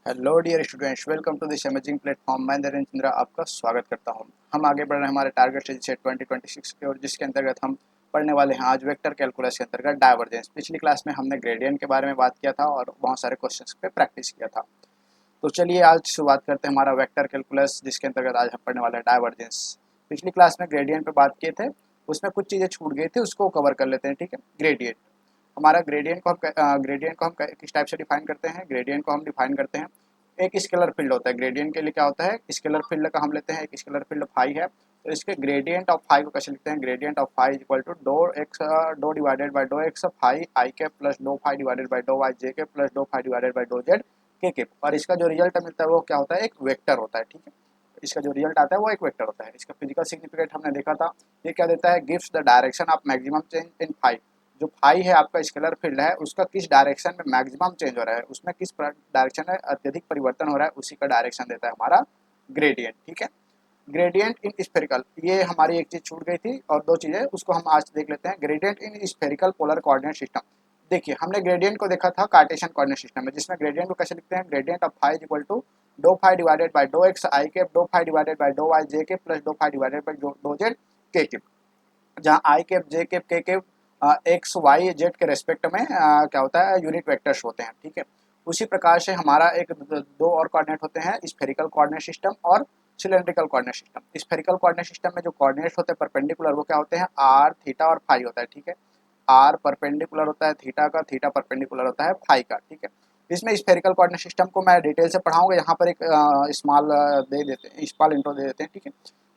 Hello dear students, welcome to this amazing platform. मैं नरेंद्र चंद्रा आपका स्वागत करता हूं। हम आगे बढ़ रहे हैं हमारे टारगेट से 2026 की ओर, जिसके अंतर्गत हम पढ़ने वाले हैं आज वेक्टर कैलकुलस के अंतर्गत डाइवर्जेंस। पिछली क्लास में हमने ग्रेडियंट के बारे में बात किया था और बहुत सारे क्वेश्चंस पे प्रैक्टिस किया था। तो चलिए आज शुरुआत करते हैं हमारा वेक्टर कैलकुलस, जिसके अंतर्गत आज हम पढ़ने वाले हैं डाइवर्जेंस। पिछली क्लास में ग्रेडियंट पे बात किए थे, उसमें कुछ चीज़ें छूट गई थी, उसको कवर कर लेते हैं। ठीक है, ग्रेडियंट हमारा ग्रेडियंट को हम किस टाइप से डिफाइन करते हैं। ग्रेडियंट को हम डिफाइन करते हैं, एक स्केलर फील्ड होता है। ग्रेडियंट के लिए क्या होता है, स्केलर फील्ड का हम लेते हैं, एक स्केलर फील्ड फाई है, तो इसके ग्रेडियंट ऑफ फाई को कैसे लिखते हैं। Gradient of phi equal to do divided by do X phi I के plus do phi divided by do Y J के plus do phi divided by do Z के। और इसका जो रिजल्ट मिलता है वो क्या होता है, एक वेक्टर होता है। ठीक है, इसका जो रिजल्ट आता है वो एक वेक्टर होता है। इसका फिजिकल सिग्निफिकेंट हमने देखा था। ये क्या देता है, gives the direction of maximum change in phi. जो फाई है आपका स्केलर फील्ड है, उसका किस डायरेक्शन में मैक्सिमम चेंज हो रहा है, उसमें किस डायरेक्शन में अत्यधिक परिवर्तन हो रहा है, उसी का डायरेक्शन देता है हमारा ग्रेडियंट। ठीक है, ग्रेडियंट इन स्फेरिकल, ये हमारी एक चीज छूट गई थी और दो चीजें उसको हम आज देख लेते हैं। Gradient in spherical polar coordinate system. देखिए, हमने ग्रेडियंट को देखा था कार्टेशियन कोऑर्डिनेट सिस्टम में, जिसमें ग्रेडियंट को कैसे लिखते हैं। Gradient of phi equal to do phi divided by do X I के do phi divided by do Y J के plus do phi divided by do Z के। जहाँ I cap J cap K cap X Y Z के respect में क्या होता है, unit vectors होते हैं। ठीक है, उसी प्रकार से हमारा एक दो और कोऑर्डिनेट होते हैं, स्फेरिकल कोऑर्डिनेट सिस्टम और cylindrical coordinate system. Spherical coordinate system में जो कोऑर्डिनेट्स होते हैं परपेंडिकुलर, वो क्या होते हैं, आर थीटा और फाई होता है। ठीक है, आर परपेंडिकुलर होता है थीटा का, थीटा परपेंडिकुलर होता है फाई का। ठीक है, इसमें स्फेरिकल कोऑर्डिनेट सिस्टम को मैं डिटेल से पढ़ाऊंगा, यहाँ पर एक स्मॉल दे देते हैं, स्मॉल इंट्रो दे देते हैं। ठीक है,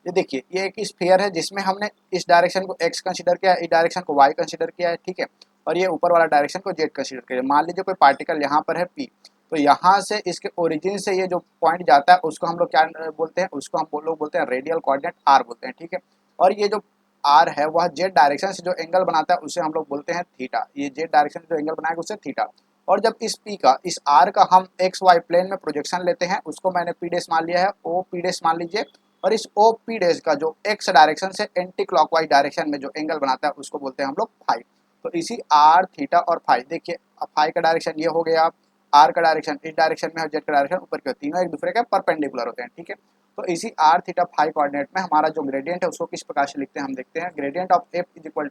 ये देखिए, ये एक स्फीयर है जिसमें हमने इस डायरेक्शन को x कंसीडर किया है, इस डायरेक्शन को y कंसीडर किया है। ठीक है, और ये ऊपर वाला डायरेक्शन को z कंसीडर किया है। मान लीजिए कोई पार्टिकल यहाँ पर है p, तो यहाँ से इसके ओरिजिन से ये जो पॉइंट जाता है उसको हम लोग क्या बोलते हैं, उसको हम लोग बोलते हैं रेडियल कोऑर्डिनेट r बोलते हैं। ठीक है, और ये जो r है वह z डायरेक्शन से जो एंगल बनाता है उसे हम लोग बोलते हैं थीटा। ये z डायरेक्शन से जो एंगल बनाएगा उसे थीटा। और जब इस p का, इस r का हम एक्स वाई प्लेन में प्रोजेक्शन लेते हैं, उसको मैंने p डेश मान लिया है, o p डेश मान लीजिए। और इस ओ पी डेज का जो एक्स डायरेक्शन से एंटी क्लॉकवाइज डायरेक्शन में जो एंगल बनाता है उसको बोलते हैं हम लोग फाई। तो इसी आर थीटा और फाई, देखिए फाई का डायरेक्शन ये हो गया, आर का डायरेक्शन इस डायरेक्शन में है, जेड का डायरेक्शन ऊपर की ओर, तीनों एक दूसरे के परपेंडिकुलर होते हैं। ठीक है, तो इसी आर थीटा फाई कोऑर्डिनेट में हमारा जो ग्रेडियंट है उसको किस प्रकार से लिखते हैं हम देखते हैं। Gradient of F is equal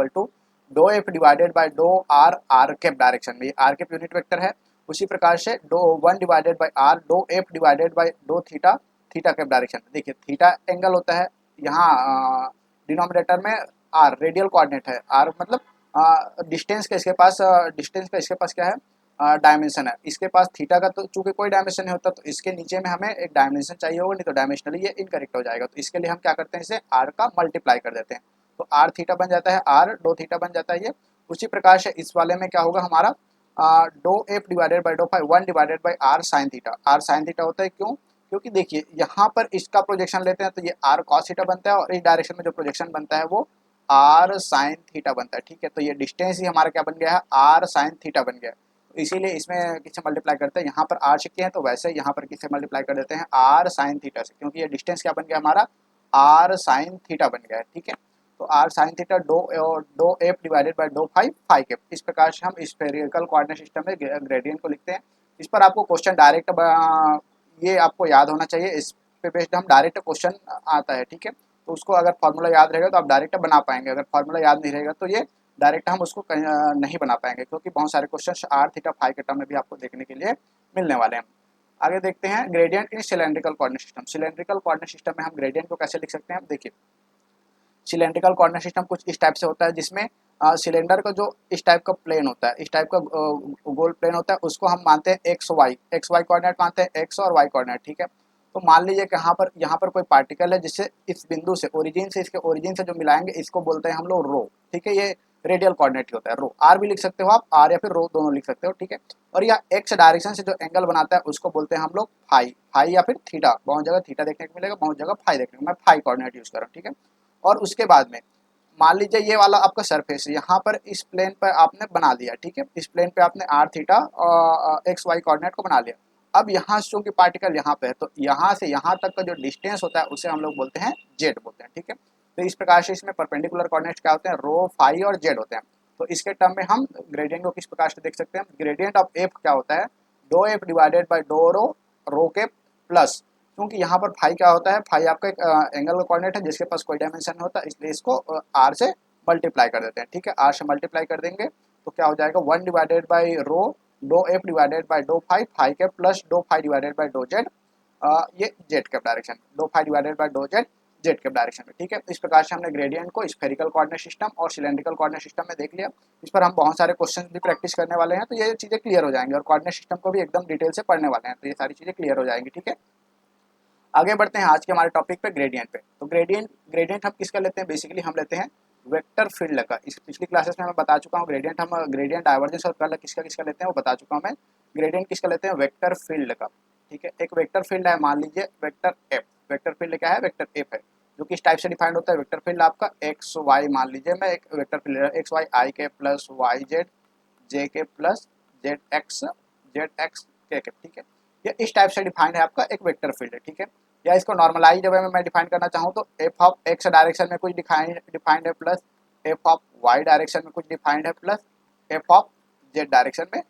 to do F divided by do R, R cap direction में, आर कैप यूनिट वेक्टर है। उसी प्रकार से do one divided by R do F divided by do theta, theta cap direction. देखिए theta angle होता है यहाँ denominator में, आर रेडियल कोऑर्डिनेट है, आर मतलब डिस्टेंस का इसके पास, डिस्टेंस का इसके पास क्या है, डायमेंशन है। इसके पास थीटा का तो चूंकि कोई डायमेंशन नहीं होता, तो इसके नीचे में हमें एक डायमेंशन चाहिए होगा, नहीं तो डायमेंशनली ये इनकरेक्ट हो जाएगा। तो इसके लिए हम क्या करते हैं, इसे आर का मल्टीप्लाई कर देते हैं, तो आर थीटा बन जाता है, आर डो थीटा बन जाता है ये। उसी प्रकार से इस वाले में क्या होगा हमारा, do F divided by do phi one divided by R sine theta. R sine theta होता है, क्यों, क्योंकि देखिए यहाँ पर इसका प्रोजेक्शन लेते हैं तो ये आर कॉस थीटा बनता है, और इस डायरेक्शन में जो प्रोजेक्शन बनता है वो आर साइन थीटा बनता है। ठीक है, तो ये डिस्टेंस ही हमारा क्या बन गया है, आर साइन थीटा बन गया है। तो इसीलिए इसमें किससे मल्टीप्लाई करते हैं, यहाँ पर आर शिफ्ट हैं तो वैसे यहाँ पर किससे मल्टीप्लाई कर देते हैं, आर साइन थीटा से, क्योंकि ये डिस्टेंस क्या बन गया हमारा, आर साइन थीटा बन गया है। ठीक है, तो R sine theta do F divided by do phi phi के। इस प्रकार से हम स्फेरिकल कोऑर्डिनेट सिस्टम में ग्रेडियंट को लिखते हैं। इस पर आपको क्वेश्चन डायरेक्ट, ये आपको याद होना चाहिए, इस पे बेस्ड हम डायरेक्ट क्वेश्चन आता है। ठीक है, तो उसको अगर फार्मूला याद रहेगा तो आप डायरेक्ट बना पाएंगे, अगर फार्मूला याद नहीं रहेगा तो ये डायरेक्ट हम उसको नहीं बना पाएंगे, क्योंकि बहुत सारे क्वेश्चन आर थीटा फाई के टर्म में भी आपको देखने के लिए मिलने वाले हैं। आगे देखते हैं gradient in cylindrical coordinate system. Cylindrical coordinate system में हम ग्रेडियंट को कैसे लिख सकते हैं, देखिए सिलेंड्रिकल कोऑर्डिनेट सिस्टम कुछ इस टाइप से होता है, जिसमें सिलेंडर का जो इस टाइप का प्लेन होता है, इस टाइप का गोल प्लेन होता है, उसको हम मानते हैं एक्स वाई कोऑर्डिनेट मानते हैं, एक्स और वाई कोऑर्डिनेट। ठीक है, तो मान लीजिए कि यहाँ पर कोई पार्टिकल है, जिससे इस बिंदु से ओरिजिन से इसके ओरिजिन से जो मिलाएंगे इसको बोलते हैं हम लोग रो। ठीक है, ये रेडियल कोऑर्डिनेट होता है रो, आर भी लिख सकते हो आप, आर या फिर रो दोनों लिख सकते हो। ठीक है, और यह एक्स डायरेक्शन से जो एंगल बनाता है उसको बोलते हैं हम लोग फाई, फाई या फिर थीटा, बहुत जगह थीटा देखने को मिलेगा, बहुत जगह फाई देखने को, मैं फाई कोऑर्डिनेट यूज कर रहा हूँ। ठीक है, और उसके बाद में मान लीजिए ये वाला आपका सरफेस है, यहाँ पर इस प्लेन पर आपने बना दिया। ठीक है, इस प्लेन पे आपने R theta X Y coordinate को बना लिया। अब यहाँ से चूंकि पार्टिकल यहाँ पे है, तो यहाँ से यहाँ तक का जो डिस्टेंस होता है उसे हम लोग बोलते हैं जेड बोलते हैं। ठीक है, तो इस प्रकार से इसमें परपेंडिकुलर कोऑर्डिनेट्स क्या होते हैं, रो फाई और जेड होते हैं। तो इसके टर्म में हम ग्रेडियंट को किस प्रकार से देख सकते हैं, ग्रेडियंट ऑफ एफ क्या होता है, do F divided by do rho, rho के प्लस, क्योंकि यहाँ पर फाई क्या होता है, फाई आपका एक एंगल का कोऑर्डिनेट है जिसके पास कोई डायमेंशन नहीं होता, इसलिए इसको आर से मल्टीप्लाई कर देते हैं। ठीक है, आर से मल्टीप्लाई कर देंगे तो क्या हो जाएगा, 1 divided by rho do F divided by do phi, phi के plus do phi divided by do Z, ये Z cap direction, do phi divided by do Z Z cap direction में। ठीक है, इस प्रकार से हमने ग्रेडियंट को स्फेरिकल कोऑर्डिनेट सिस्टम और सिलेंड्रिकल कोऑर्डिनेट सिस्टम में देख लिया। इस पर हम बहुत सारे क्वेश्चन भी प्रैक्टिस करने वाले हैं, तो ये चीज़ें क्लियर हो जाएंगी और कोऑर्डिनेट सिस्टम को भी एकदम डिटेल से पढ़ने वाले हैं, तो ये सारी चीज़ें क्लियर हो जाएंगी। ठीक है, आगे बढ़ते हैं आज के हमारे टॉपिक पे, ग्रेडियंट पे। तो ग्रेडियंट ग्रेडियंट हम किसका लेते हैं, बेसिकली हम लेते हैं वेक्टर फील्ड का। इस पिछली क्लासेस में मैं बता चुका हूँ ग्रेडियंट, हम ग्रेडियंट डाइवर्जेंस और कर्ल किसका किसका लेते हैं वो बता चुका हूँ मैं। ग्रेडियंट किसका लेते हैं, वेक्टर फील्ड का। ठीक है, एक वेक्टर फील्ड है, मान लीजिए वेक्टर एफ। वेक्टर फील्ड क्या है, वेक्टर एफ है, जो कि इस टाइप से डिफाइंड होता है। वेक्टर फील्ड आपका एक्स वाई, मान लीजिए मैं एक vector field x Y I के प्लस वाई जेड जे के प्लस जेड एक्स के। ठीक है, ये इस टाइप से डिफाइंड है आपका एक वेक्टर फील्ड है। ठीक है, या इसको नॉर्मलाइज वे में मैं डिफाइन करना चाहूँ तो एफ ऑफ एक्स डायरेक्शन में कुछ डिफाइंड है plus F of Y direction में कुछ डिफाइंड है plus F of Z direction में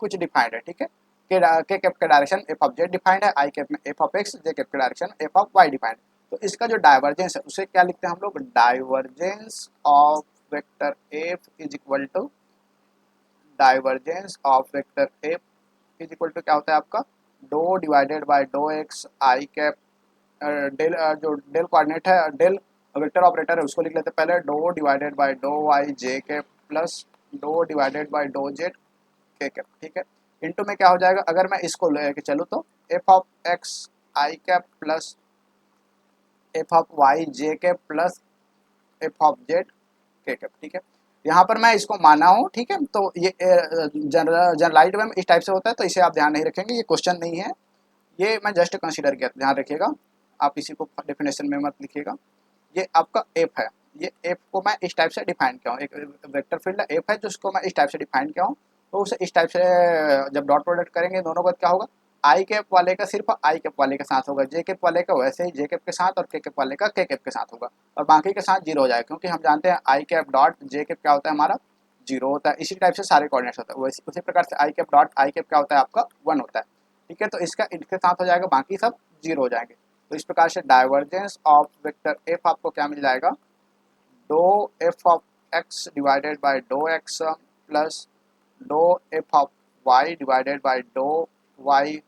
कुछ डिफाइंड है। ठीक है, के कैप का direction F of Z defined है, आई कैप में F of X, J cap का direction F of Y defined. तो इसका जो डाइवर्जेंस है उसे क्या लिखते हैं हम लोग, divergence of vector F is equal to, divergence of vector F is equal to क्या होता है आपका, do divided by do X I cap, del जो डेल कोऑर्डिनेट है, डेल वेक्टर ऑपरेटर है उसको लिख लेते हैं पहले, do divided by do Y J cap plus do divided by do Z K cap. ठीक है, इनटू में क्या हो जाएगा, अगर मैं इसको लेके चलूँ तो F of X I cap plus F of Y J cap plus F of Z K cap. ठीक है, यहाँ पर मैं इसको माना हूँ। ठीक है, तो ये जनरलाइज्ड वे में इस टाइप से होता है, तो इसे आप ध्यान नहीं रखेंगे, ये क्वेश्चन नहीं है, ये मैं जस्ट कंसीडर किया, ध्यान रखिएगा, आप इसी को डेफिनेशन में मत लिखिएगा। ये आपका एफ है, ये एफ को मैं इस टाइप से डिफाइन किया हूँ, एक वेक्टर फील्ड एफ है जिसको मैं इस टाइप से डिफाइन किया हूँ, तो उसे इस टाइप से जब डॉट प्रोडक्ट करेंगे दोनों का क्या होगा, आई कैप वाले का सिर्फ आई कैप वाले के साथ होगा, जे कैप वाले का वैसे ही जे कैप के साथ, और के कैप वाले का के कैप के साथ होगा, और बाकी के साथ जीरो हो जाएगा, क्योंकि हम जानते हैं I cap dot J cap क्या होता है हमारा, जीरो होता है। इसी टाइप से सारे कोऑर्डिनेट्स होता है, वैसे उसी प्रकार से आई कैप डॉट आई कैप क्या होता है आपका 1 होता है। ठीक है, तो इसका इनके साथ हो जाएगा, बाकी सब जीरो हो जाएंगे। तो इस प्रकार से डाइवर्जेंस ऑफ वेक्टर एफ आपको क्या मिल जाएगा, do F of X divided by do X plus do F of Y divided by do Y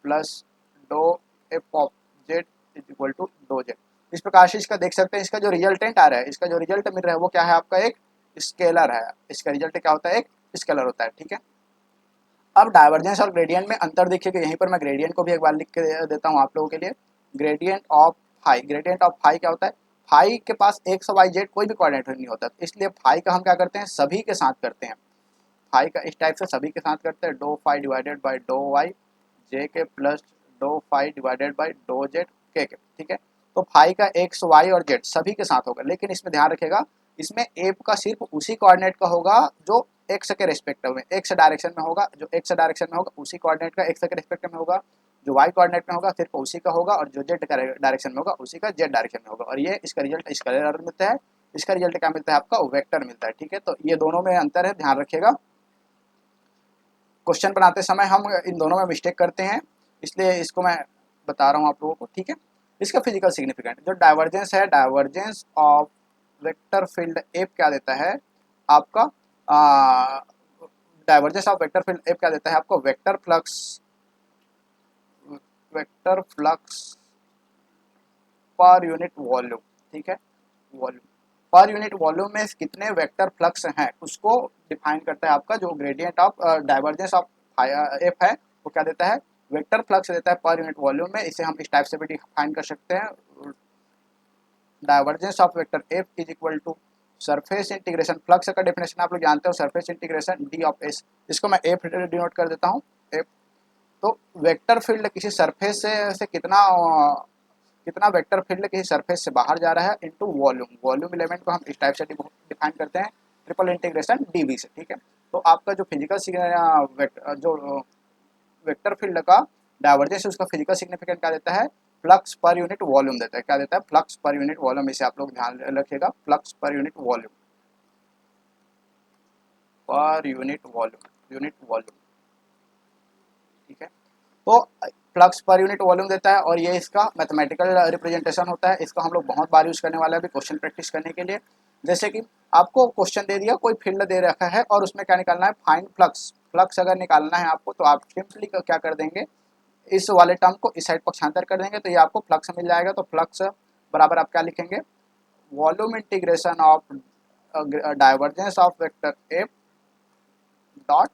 plus do F of Z is equal to do Z. इस प्रकार से इसका देख सकते हैं, इसका जो रिजल्टेंट आ रहा है, इसका जो रिजल्ट मिल रहा है वो क्या है आपका, एक स्केलर है। इसका रिजल्ट क्या होता है, एक स्केलर होता है। ठीक है, अब डाइवर्जेंस और ग्रेडियंट में अंतर देखिएगा, यहीं पर मैं ग्रेडियंट को भी एक बार लिख के देता हूँ आप लोगों के लिए। Gradient of phi, gradient of phi क्या होता है, फाई के पास एक्स वाई जेड कोई भी कोऑर्डिनेट नहीं होता, तो इसलिए फाई का हम क्या करते हैं, सभी के साथ करते हैं। फाई का इस टाइप से सभी के साथ करते हैं, do phi divided by do Y J के plus do phi divided by do Z के। ठीक है, तो फाई का एक्स वाई और जेड सभी के साथ होगा, लेकिन इसमें ध्यान रखेगा, इसमें एफ का सिर्फ उसी कोऑर्डिनेट का होगा जो एक्स के रेस्पेक्टिव में, एक्स डायरेक्शन में होगा, जो एक्स डायरेक्शन में होगा उसी कोऑर्डिनेट का एक्स के रेस्पेक्टिव में होगा, जो वाई कोऑर्डिनेट में होगा सिर्फ उसी का होगा, और जो जेड डायरेक्शन में होगा उसी का जेड डायरेक्शन में होगा, और ये इसका रिजल्ट स्केलर मिलता है, इसका रिजल्ट क्या मिलता है आपका, वेक्टर मिलता है। ठीक है, तो ये दोनों में अंतर है, ध्यान रखिएगा, क्वेश्चन बनाते समय हम इन दोनों में मिस्टेक करते हैं, इसलिए इसको मैं बता रहा हूँ आप लोगों को। ठीक है, इसका फिजिकल सिग्निफिकेंट जो डाइवर्जेंस है, divergence of vector field F क्या देता है आपका, divergence of vector field F क्या देता है आपको, vector flux, vector flux per unit volume. ठीक है, वॉल्यूम पर यूनिट वॉल्यूम में कितने वेक्टर फ्लक्स हैं उसको डिफाइन करता है आपका जो gradient of divergence of F है, वो क्या देता है, वेक्टर फ्लक्स देता है पर यूनिट वॉल्यूम में। इसे हम इस टाइप से भी डिफाइन कर सकते हैं, divergence of vector F is equal to surface integration, flux का डेफिनेशन आप लोग जानते हो, surface integration D of S, इसको मैं एफ डिनोट कर देता हूँ, एफ। तो वेक्टर फील्ड किसी सरफेस से कितना वेक्टर फील्ड किसी सरफेस से बाहर जा रहा है इनटू वॉल्यूम, वॉल्यूम एलिमेंट को हम इस टाइप से डिफाइन करते हैं, ट्रिपल इंटीग्रेशन डीवी से। ठीक है, तो आपका जो फिजिकल जो वेक्टर फील्ड का डाइवर्जेंस है उसका फिजिकल सिग्निफिकेंट क्या देता है, फ्लक्स पर यूनिट वॉल्यूम देता है, क्या देता है, फ्लक्स पर यूनिट वॉल्यूम। इसे आप लोग ध्यान रखिएगा, flux per unit volume, per unit volume, unit volume. तो फ्लक्स पर यूनिट वॉल्यूम देता है और ये इसका मैथमेटिकल रिप्रेजेंटेशन होता है। इसको हम लोग बहुत बार यूज़ करने वाले हैं अभी क्वेश्चन प्रैक्टिस करने के लिए। जैसे कि आपको क्वेश्चन दे दिया, कोई फील्ड दे रखा है और उसमें क्या निकालना है, फाइंड फ्लक्स। फ्लक्स अगर निकालना है आपको तो आप सिंपली क्या कर देंगे, इस वाले टर्म को इस साइड पक्षांतर कर देंगे तो ये आपको फ्लक्स मिल जाएगा। तो फ्लक्स बराबर आप क्या लिखेंगे, volume integration of divergence of vector F dot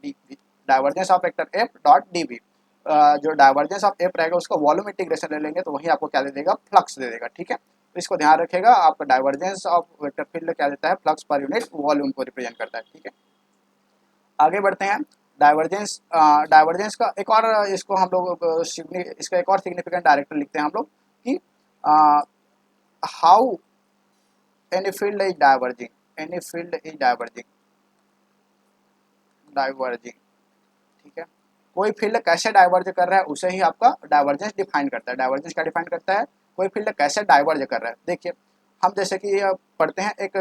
D V, divergence of vector F dot D V. जो डाइवर्जेंस ऑफ एफ रहेगा उसका वॉल्यूम इंटीग्रेशन ले लेंगे तो वही आपको क्या दे देगा, फ्लक्स दे देगा। ठीक है, तो इसको ध्यान रखिएगा, आपका डाइवर्जेंस ऑफ वेक्टर फील्ड क्या देता है, फ्लक्स पर यूनिट वॉल्यूम को रिप्रेजेंट करता है। ठीक है, आगे बढ़ते हैं। डाइवर्जेंस, डाइवर्जेंस का एक और, इसको हम लोग इसका एक और सिग्निफिकेंट डायरेक्टर लिखते हैं हम लोग कि how any field is diverging, any field is diverging, diverging. ठीक है, कोई फील्ड कैसे डाइवर्ज कर रहा है उसे ही आपका डाइवर्जेंस डिफाइन करता है। डाइवर्जेंस क्या डिफाइन करता है, कोई फील्ड कैसे डाइवर्ज कर रहा है। देखिए हम जैसे कि पढ़ते हैं एक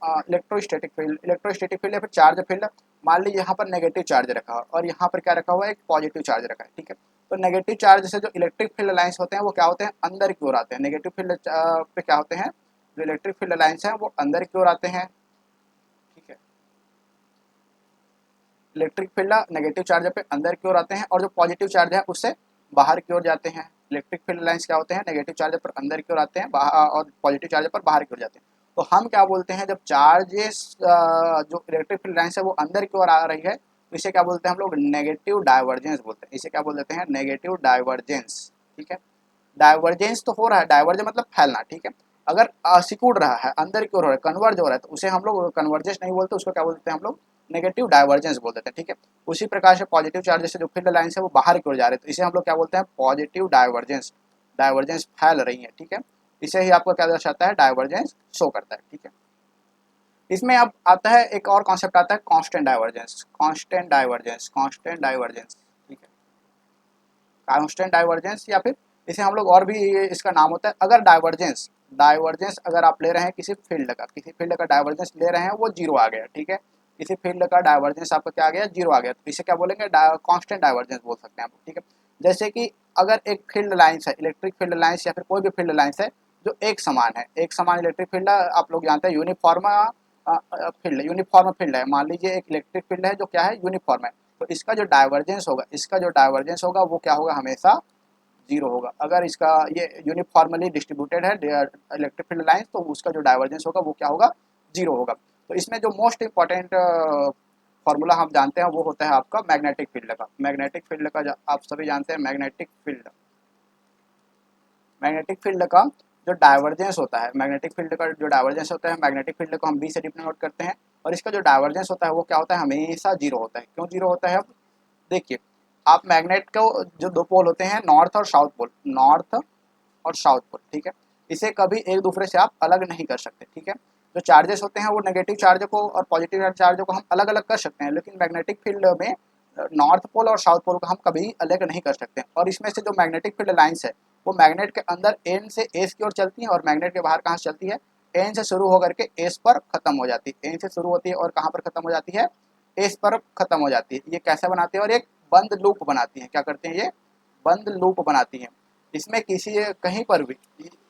इलेक्ट्रोस्टैटिक फील्ड, इलेक्ट्रोस्टैटिक फील्ड या फिर चार्ज फील्ड। मान लीजिए यहाँ पर नेगेटिव चार्ज रखा है और यहाँ पर क्या रखा हुआ है, एक पॉजिटिव चार्ज रखा है। ठीक है, तो नेगेटिव चार्ज से जो इलेक्ट्रिक फील्ड लाइन्स होते हैं वो क्या होते हैं, अंदर की ओर आते हैं। नेगेटिव फील्ड पे क्या होते हैं, जो इलेक्ट्रिक फील्ड लाइन्स हैं वो अंदर की ओर आते हैं। ठीक है, इलेक्ट्रिक फील्ड नेगेटिव चार्ज पे अंदर की ओर आते हैं और जो पॉजिटिव चार्ज है उससे बाहर की ओर जाते हैं। इलेक्ट्रिक फील्ड लाइंस क्या होते हैं, नेगेटिव चार्ज पर अंदर की ओर आते हैं और पॉजिटिव चार्ज पर बाहर की ओर जाते हैं। तो हम क्या बोलते हैं, जब चार्जेस जो इलेक्ट्रिक फील्ड लाइंस है वो अंदर की ओर आ रही है तो इसे क्या बोलते हैं हम लोग, नेगेटिव डाइवर्जेंस बोलते हैं। इसे क्या बोल देते हैं, नेगेटिव डाइवर्जेंस। ठीक है, डाइवर्जेंस तो हो रहा है, डाइवर्ज मतलब फैलना। ठीक है, अगर सिकुड़ रहा है, अंदर की ओर हो रहा है, कन्वर्ज हो रहा है तो उसे हम लोग कन्वर्जेंस नहीं बोलते, उसको क्या बोलते हैं हम लोग, नेगेटिव डाइवर्जेंस बोल देते हैं। ठीक है, उसी प्रकार से पॉजिटिव चार्ज से जो फील्ड लाइन्स है वो बाहर की ओर जा रहे हैं तो इसे हम लोग क्या बोलते हैं, पॉजिटिव डाइवर्जेंस। डाइवर्जेंस फैल रही है। ठीक है, इसे ही आपको क्या दर्शाता है, डाइवर्जेंस शो करता है। ठीक है, इसमें अब आता है एक और कॉन्सेप्ट आता है, constant divergence. Constant divergence, constant divergence. ठीक है, कांस्टेंट डाइवर्जेंस या फिर इसे हम लोग और भी इसका नाम होता है, अगर डाइवर्जेंस, डाइवर्जेंस अगर आप ले रहे हैं किसी फील्ड का, किसी फील्ड का डाइवर्जेंस ले रहे हैं वो जीरो आ गया। ठीक है, किसी फील्ड का डाइवर्जेंस आपका क्या आ गया, जीरो आ गया, तो इसे क्या बोलेंगे, कांस्टेंट डाइवर्जेंस बोल सकते हैं आप। ठीक है, जैसे कि अगर एक फील्ड लाइन्स है, इलेक्ट्रिक फील्ड लाइन्स या फिर कोई भी फील्ड लाइन्स है जो एक समान है, एक समान इलेक्ट्रिक फील्ड आप लोग जानते हैं यूनिफॉर्म फील्ड, यूनिफॉर्म फील्ड है। मान लीजिए एक इलेक्ट्रिक फील्ड है जो क्या है, यूनिफॉर्म है, तो इसका जो डाइवर्जेंस होगा, इसका जो डाइवर्जेंस होगा वो क्या होगा, हमेशा जीरो होगा। अगर इसका ये यूनिफॉर्मली डिस्ट्रीब्यूटेड है इलेक्ट्रिक फील्ड लाइंस तो उसका जो डाइवर्जेंस होगा वो क्या होगा, जीरो होगा। तो इसमें जो मोस्ट इंपॉर्टेंट फार्मूला हम जानते हैं वो होता है आपका मैग्नेटिक फील्ड का। मैग्नेटिक फील्ड का आप सभी जानते हैं, मैग्नेटिक फील्ड, मैग्नेटिक फील्ड का जो डाइवर्जेंस होता है, मैग्नेटिक फील्ड का जो डाइवर्जेंस होता है, मैग्नेटिक फील्ड को हम बी से डिनोट करते हैं और इसका जो डाइवर्जेंस होता है वो क्या होता है, हमेशा जीरो होता है। क्यों जीरो होता है, अब देखिए आप मैग्नेट को जो दो पोल होते हैं, नॉर्थ और साउथ पोल, नॉर्थ और साउथ पोल। ठीक है, इसे कभी एक दूसरे से आप अलग नहीं कर सकते। ठीक है, जो चार्जेस होते हैं वो नेगेटिव चार्ज को और पॉजिटिव चार्ज को हम अलग अलग कर सकते हैं, लेकिन मैग्नेटिक फील्ड में नॉर्थ पोल और साउथ पोल को हम कभी अलग नहीं कर सकते। और इसमें से जो मैग्नेटिक फील्ड लाइन्स है वो मैग्नेट के अंदर एन से एस की ओर चलती है और मैग्नेट के बाहर कहाँ से चलती है, एन से शुरू होकर के एस पर खत्म हो जाती है। एन से शुरू होती है और कहाँ पर खत्म हो जाती है, एस पर खत्म हो जाती है। ये कैसे बनाती है, और एक बंद लूप बनाती है। क्या करते हैं, ये बंद लूप बनाती है। इसमें किसी कहीं पर भी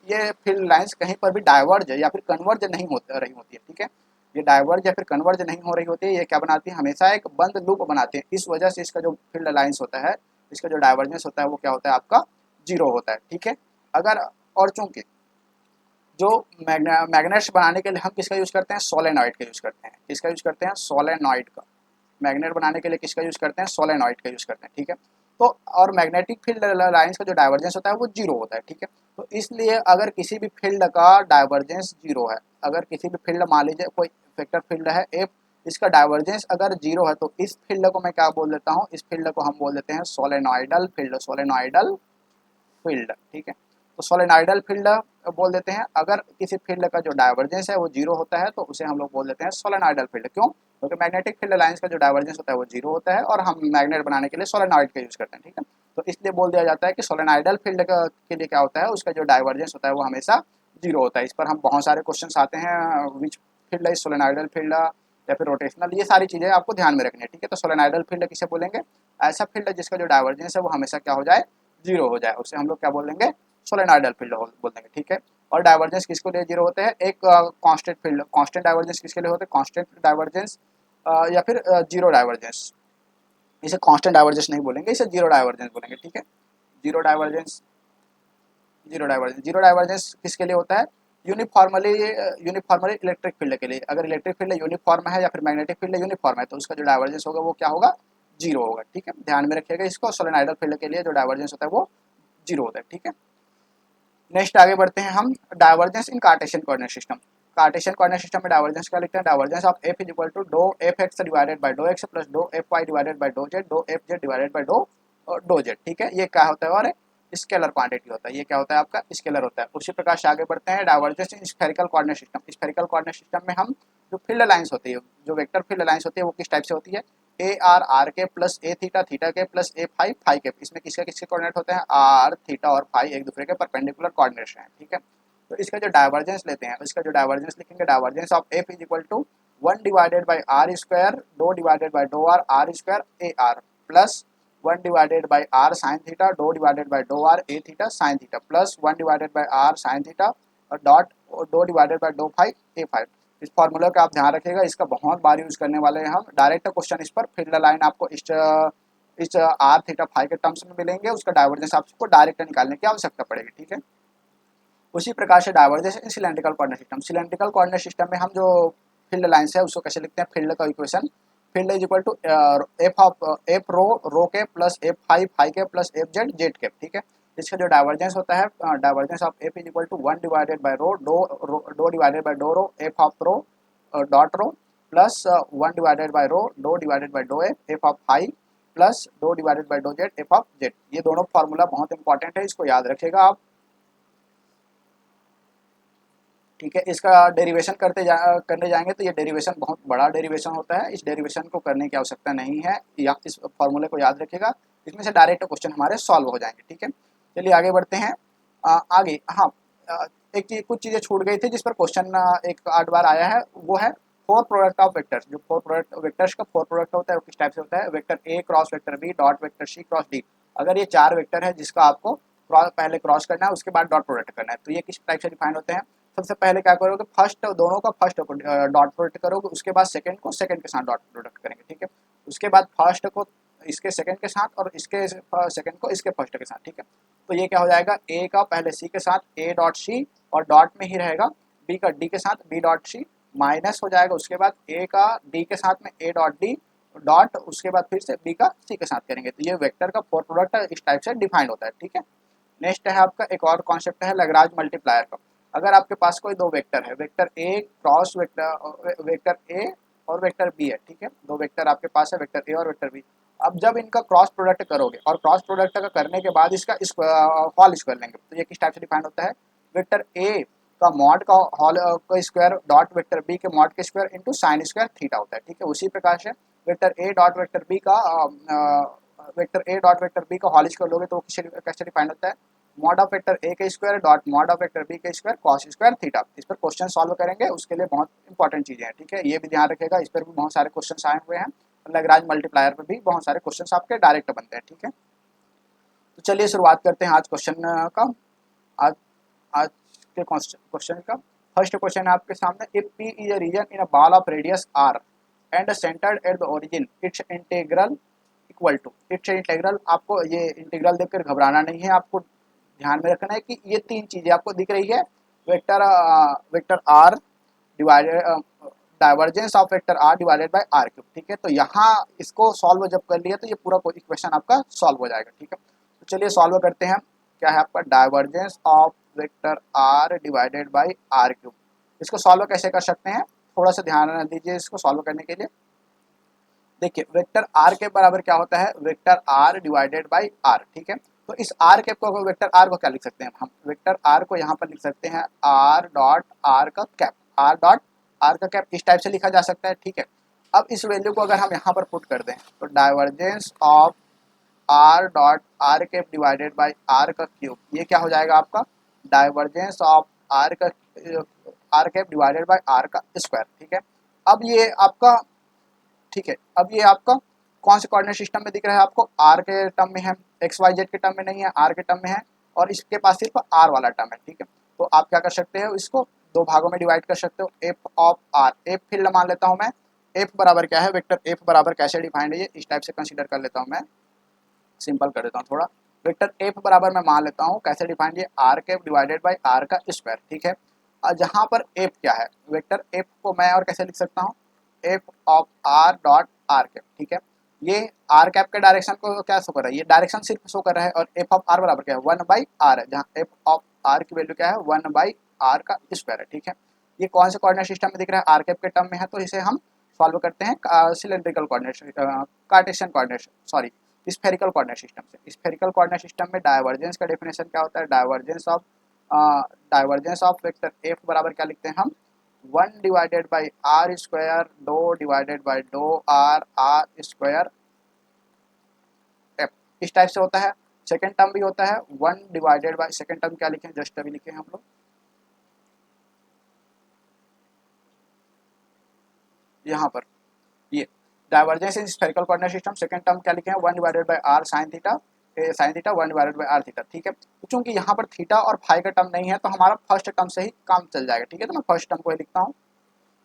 ये फील्ड लाइंस कहीं पर भी डाइवर्ज या फिर कन्वर्ज नहीं हो रही होती है। ठीक है, ये डाइवर्ज या फिर कन्वर्ज नहीं हो रही होती है, ये क्या बनाती है, हमेशा एक बंद लूप बनाते हैं। इस वजह से इसका जो फील्ड लाइंस होता है, इसका जो डाइवर्जेंस होता है वो क्या होता है, आपका जीरो होता है। ठीक है, अगर और चूंकि जो मैग्नेट्स बनाने के लिए हम किसका यूज करते हैं, सोलेनॉइड का यूज करते हैं। किसका यूज करते हैं, सोलेनॉइड का। मैग्नेट बनाने के लिए किसका यूज करते हैं, सोलेनॉइड का यूज करते हैं। ठीक है, तो और मैग्नेटिक फील्ड लाइंस का जो डाइवर्जेंस होता है वो जीरो होता है। ठीक है, तो इसलिए अगर किसी भी फील्ड का डाइवर्जेंस जीरो है, अगर किसी भी फील्ड, मान लीजिए कोई वेक्टर फील्ड है एफ, इसका डाइवर्जेंस अगर जीरो है तो इस फील्ड को मैं क्या बोल देता हूँ, इस फील्ड को हम बोल देते हैं सोलेनॉइडल फील्ड, सोलेनॉइडल फील्ड। ठीक है, तो सोलेनॉइडल फील्ड बोल देते हैं। अगर किसी फील्ड का जो डाइवर्जेंस है वो जीरो होता है तो उसे हम लोग बोल देते हैं सोलेनॉइडल फील्ड। क्यों, क्योंकि मैग्नेटिक फील्ड लाइंस का जो डाइवर्जेंस होता है वो जीरो होता है और हम मैग्नेट बनाने के लिए सोलेनॉइड का यूज करते हैं। ठीक है, तो इसलिए बोल दिया जाता है कि सोलेनॉइडल फील्ड के लिए क्या होता है, उसका जो डाइवर्जेंस होता है वो हमेशा जीरो होता है। इस पर हम बहुत सारे क्वेश्चन आते हैं, which field is solenoidal field, या फिर रोटेशनल, ये सारी चीज़ें आपको ध्यान में रखनी है, ठीक है। तो सोलेनोइडल फील्ड किसे बोलेंगे? ऐसा फील्ड जिसका जो डाइवर्जेंस है वो हमेशा क्या हो जाए, जीरो हो जाए, उसे हम लोग क्या बोलेंगे? सोलेनोइडल फील्ड बोल देंगे, ठीक है। और डाइवर्जेंस किसको लिए जीरो होते हैं? एक कांस्टेंट फील्ड, कांस्टेंट डाइवर्जेंस किसके लिए होते हैं? कांस्टेंट डाइवर्जेंस या फिर जीरो डाइवर्जेंस। इसे कांस्टेंट डाइवर्जेंस नहीं बोलेंगे, इसे जीरो डाइवर्जेंस बोलेंगे, ठीक है। जीरो डाइवर्जेंस, जीरो डाइवर्जेंस किसके लिए होता है? यूनिफॉर्मली, यूनिफॉर्मली इलेक्ट्रिक फील्ड के लिए। अगर इलेक्ट्रिक फील्ड यूनिफॉर्म है या फिर मैग्नेटिक फील्ड यूनिफॉर्म है तो उसका जो डाइवर्जेंस होगा वो क्या होगा? जीरो होगा, ठीक है। ध्यान में रखिएगा इसको, सोलेनोइडल फील्ड के लिए जो डाइवर्जेंस होता है वो जीरो होता है, ठीक है। नेक्स्ट आगे बढ़ते हैं हम, divergence in Cartesian coordinate system. Cartesian coordinate system में डाइवर्जेंस क्या लिखते हैं? Divergence of F is equal to do F X divided by do X plus do F Y divided by do F Z divided by do Z, ठीक है। ये क्या होता है? और स्केलर क्वांटिटी होता है, ये क्या होता है आपका? स्केलर होता है। उसी प्रकार से आगे बढ़ते हैं, divergence in spherical coordinate system. Spherical coordinate system में हम जो फील्ड लाइंस होती है, जो वेक्टर फील्ड लाइंस होती है वो किस टाइप से होती है? ए आर आर के प्लस ए थीटा थीटा के प्लस ए फाई फाई के। इसमें किसके किसके कोऑर्डिनेट होते हैं? आर थीटा और फाई एक दूसरे के परपेंडिकुलर कोऑर्डिनेट्स हैं, ठीक है। तो इसका जो डाइवर्जेंस लेते हैं, इसका जो डाइवर्जेंस लिखेंगे, divergence of F is equal to 1 divided by R square do divided by do R square A R plus 1 divided by R sine theta do divided by do R A theta sine theta plus 1 divided by R sine theta और dot do divided by do phi A phi. इस formula का आप ध्यान रखिएगा, इसका बहुत बार use करने वाले हैं हम। डायरेक्ट क्वेश्चन इस पर फील्ड लाइन आपको इस आर थीटा फाई के टर्म्स में मिलेंगे, उसका डाइवर्जेंस आपको डायरेक्ट निकालने की आवश्यकता पड़ेगी, ठीक है। उसी प्रकार से divergence in cylindrical coordinate system. Cylindrical coordinate system में हम जो फील्ड लाइंस है उसको कैसे लिखते हैं? फील्ड का equation, field is equal to F of F rho rho के प्लस एफ फाई फाई के प्लस एफ जेड जेड के, ठीक है। इसका जो डाइवर्जेंस होता है, divergence of F is equal to 1 divided by rho do divided by do rho F of rho dot rho plus 1 divided by rho do divided by do F of phi plus do divided by do Z F of Z. ये दोनों formula बहुत important है, इसको याद रखिएगा आप, ठीक है। इसका डेरिवेशन करने जाएंगे तो ये डेरिवेशन बहुत बड़ा डेरिवेशन होता है, इस डेरिवेशन को करने की आवश्यकता नहीं है, या इस फॉर्मूले को याद रखिएगा, इसमें से डायरेक्ट क्वेश्चन हमारे सॉल्व हो जाएंगे, ठीक है। चलिए आगे बढ़ते हैं। आगे हाँ, एक चीज, कुछ चीज़ें छूट गई थी जिस पर क्वेश्चन एक 8 बार आया है, वो है फोर प्रोडक्ट ऑफ वेक्टर्स। जो फोर प्रोडक्ट वेक्टर्स का फोर प्रोडक्ट होता है वो किस टाइप से होता है? Vector A cross vector B dot vector C cross D. अगर ये चार वेक्टर है जिसका आपको पहले क्रॉस करना है उसके बाद डॉट प्रोडक्ट करना है, तो ये किस टाइप से डिफाइन होते हैं? सबसे पहले क्या करोगे? फर्स्ट दोनों का फर्स्ट डॉट प्रोडक्ट करोगे, उसके बाद सेकंड को सेकंड के साथ डॉट प्रोडक्ट करेंगे, ठीक है। उसके बाद फर्स्ट को इसके सेकंड के साथ और इसके सेकंड को इसके फर्स्ट के साथ, ठीक है। तो ये क्या हो जाएगा? ए का पहले सी के साथ ए डॉट सी और डॉट में ही रहेगा, बी का डी के साथ बी डॉट सी माइनस हो जाएगा, उसके बाद ए का डी के साथ में ए डॉट डी डॉट, उसके बाद फिर से बी का सी के साथ करेंगे। तो ये वेक्टर का फोर प्रोडक्ट इस टाइप से डिफाइंड होता है, ठीक है। नेक्स्ट है आपका एक और कॉन्सेप्ट है लैग्रांज मल्टीप्लायर का। अगर आपके पास कोई दो वेक्टर है, वेक्टर ए क्रॉस वेक्टर ए और वेक्टर बी है, ठीक है। दो वेक्टर आपके पास है, वेक्टर ए और वेक्टर बी। अब जब इनका क्रॉस प्रोडक्ट करोगे और क्रॉस प्रोडक्ट का करने के बाद इसका हॉल स्क्वायर लेंगे, तो ये किस टाइप से डिफाइन होता है? वेक्टर ए का मॉड का हॉल का स्क्वायर डॉट वेक्टर बी के मॉड के square into sine square theta होता है, ठीक है। उसी प्रकार से vector A dot vector B का हॉल स्क्वायर लोगे तो कैसे डिफाइन होता है? मॉड ऑफ वेक्टर ए के square dot mod of vector B के स्क्वायर कॉस स्क्वायर थीटा। इस पर क्वेश्चन सॉल्व करेंगे, उसके लिए बहुत इंपॉर्टेंट चीजें हैं, ठीक है। ये भी ध्यान रखिएगा, इस पर भी बहुत सारे क्वेश्चन आए हुए हैं। लैग्रांज मल्टीप्लायर पर भी बहुत सारे क्वेश्चन आपके डायरेक्ट बनते हैं, ठीक है। तो चलिए शुरुआत करते हैं आज क्वेश्चन का। आज आज के क्वेश्चन का फर्स्ट क्वेश्चन है आपके सामने, if P is a region in a ball of radius R and centered at the origin, its integral equal to. Its integral, आपको ये इंटीग्रल देखकर घबराना नहीं है, आपको ध्यान में रखना है कि ये तीन चीजें आपको दिख रही है, vector vector R divided, divergence of vector R divided by R cube, ठीक है। तो यहाँ इसको सॉल्व जब कर लिया तो ये पूरा इक्वेशन आपका सॉल्व हो जाएगा, ठीक है। तो चलिए सॉल्व करते हैं। क्या है आपका? Divergence of vector R divided by R cube. इसको सॉल्व कैसे कर सकते हैं? थोड़ा सा ध्यान दीजिए इसको सॉल्व करने के लिए। देखिए वेक्टर आर के बराबर क्या होता है? Vector R divided by R, ठीक है। तो इस आर के को, वेक्टर आर को क्या लिख सकते हैं हम? वेक्टर आर को यहाँ पर लिख सकते हैं आर डॉट आर का कैप, आर डॉट आर का कैप इस टाइप से लिखा जा सकता है, ठीक है। अब इस वैल्यू को अगर हम यहाँ पर पुट कर दें तो divergence of R dot R cap divided by R का क्यूब, ये क्या हो जाएगा आपका? डाइवर्जेंस ऑफ आर का R cap divided by R का स्क्वायर, ठीक है। अब ये आपका, ठीक है, अब ये आपका कौन से कोऑर्डिनेट सिस्टम में दिख रहा है आपको, आर के टर्म में है, एक्स वाई जेड के टर्म में नहीं है, आर के टर्म में है, और इसके पास सिर्फ आर वाला टर्म है, ठीक है। तो आप क्या कर सकते हो, इसको दो भागों में डिवाइड कर सकते हो, F of R, F field मान लेता हूँ मैं, एफ बराबर क्या है, वेक्टर एफ बराबर कैसे डिफाइंड है, ये इस टाइप से कंसीडर कर लेता हूँ मैं, सिंपल कर देता हूँ थोड़ा। वेक्टर एफ बराबर मैं मान लेता हूँ कैसे डिफाइंड, ये R cap divided by R का स्क्वायर, ठीक है। और जहाँ पर एफ क्या है, वेक्टर एफ को मैं और कैसे लिख सकता हूँ, F of R dot R cap, ठीक है। ये आर कैप के डायरेक्शन को क्या शो कर रहा है, ये डायरेक्शन सिर्फ शो कर रहा है, और एफ ऑफ आर बराबर क्या है, 1/r है, जहाँ एफ ऑफ आर की वैल्यू क्या है, 1/r का स्क्वायर है, ठीक है। ये कौन से कोऑर्डिनेट सिस्टम में दिख रहा है, आर कैप के टर्म में है, तो इसे हम सॉल्व करते हैं cylindrical coordinate, Cartesian coordinate, sorry, spherical coordinate system से। स्फेरिकल कोऑर्डिनेट सिस्टम में डाइवर्जेंस का डेफिनेशन क्या होता है, डाइवर्जेंस ऑफ वेक्टर एफ बराबर क्या लिखते हैं हम, 1/r² do divided by do R r² F, इस टाइप से होता है। सेकेंड टर्म भी होता है 1/, सेकेंड टर्म क्या लिखे, जस्ट अभी लिखे हम लोग, यहाँ पर ये divergence in spherical coordinate system, second term क्या लिखे हैं, 1/r sine theta, sine theta 1/r theta, ठीक है। तो चूंकि यहाँ पर थीटा और फाई का टर्म नहीं है, तो हमारा फर्स्ट टर्म से ही काम चल जाएगा, ठीक है। तो मैं फर्स्ट टर्म को ही लिखता हूँ,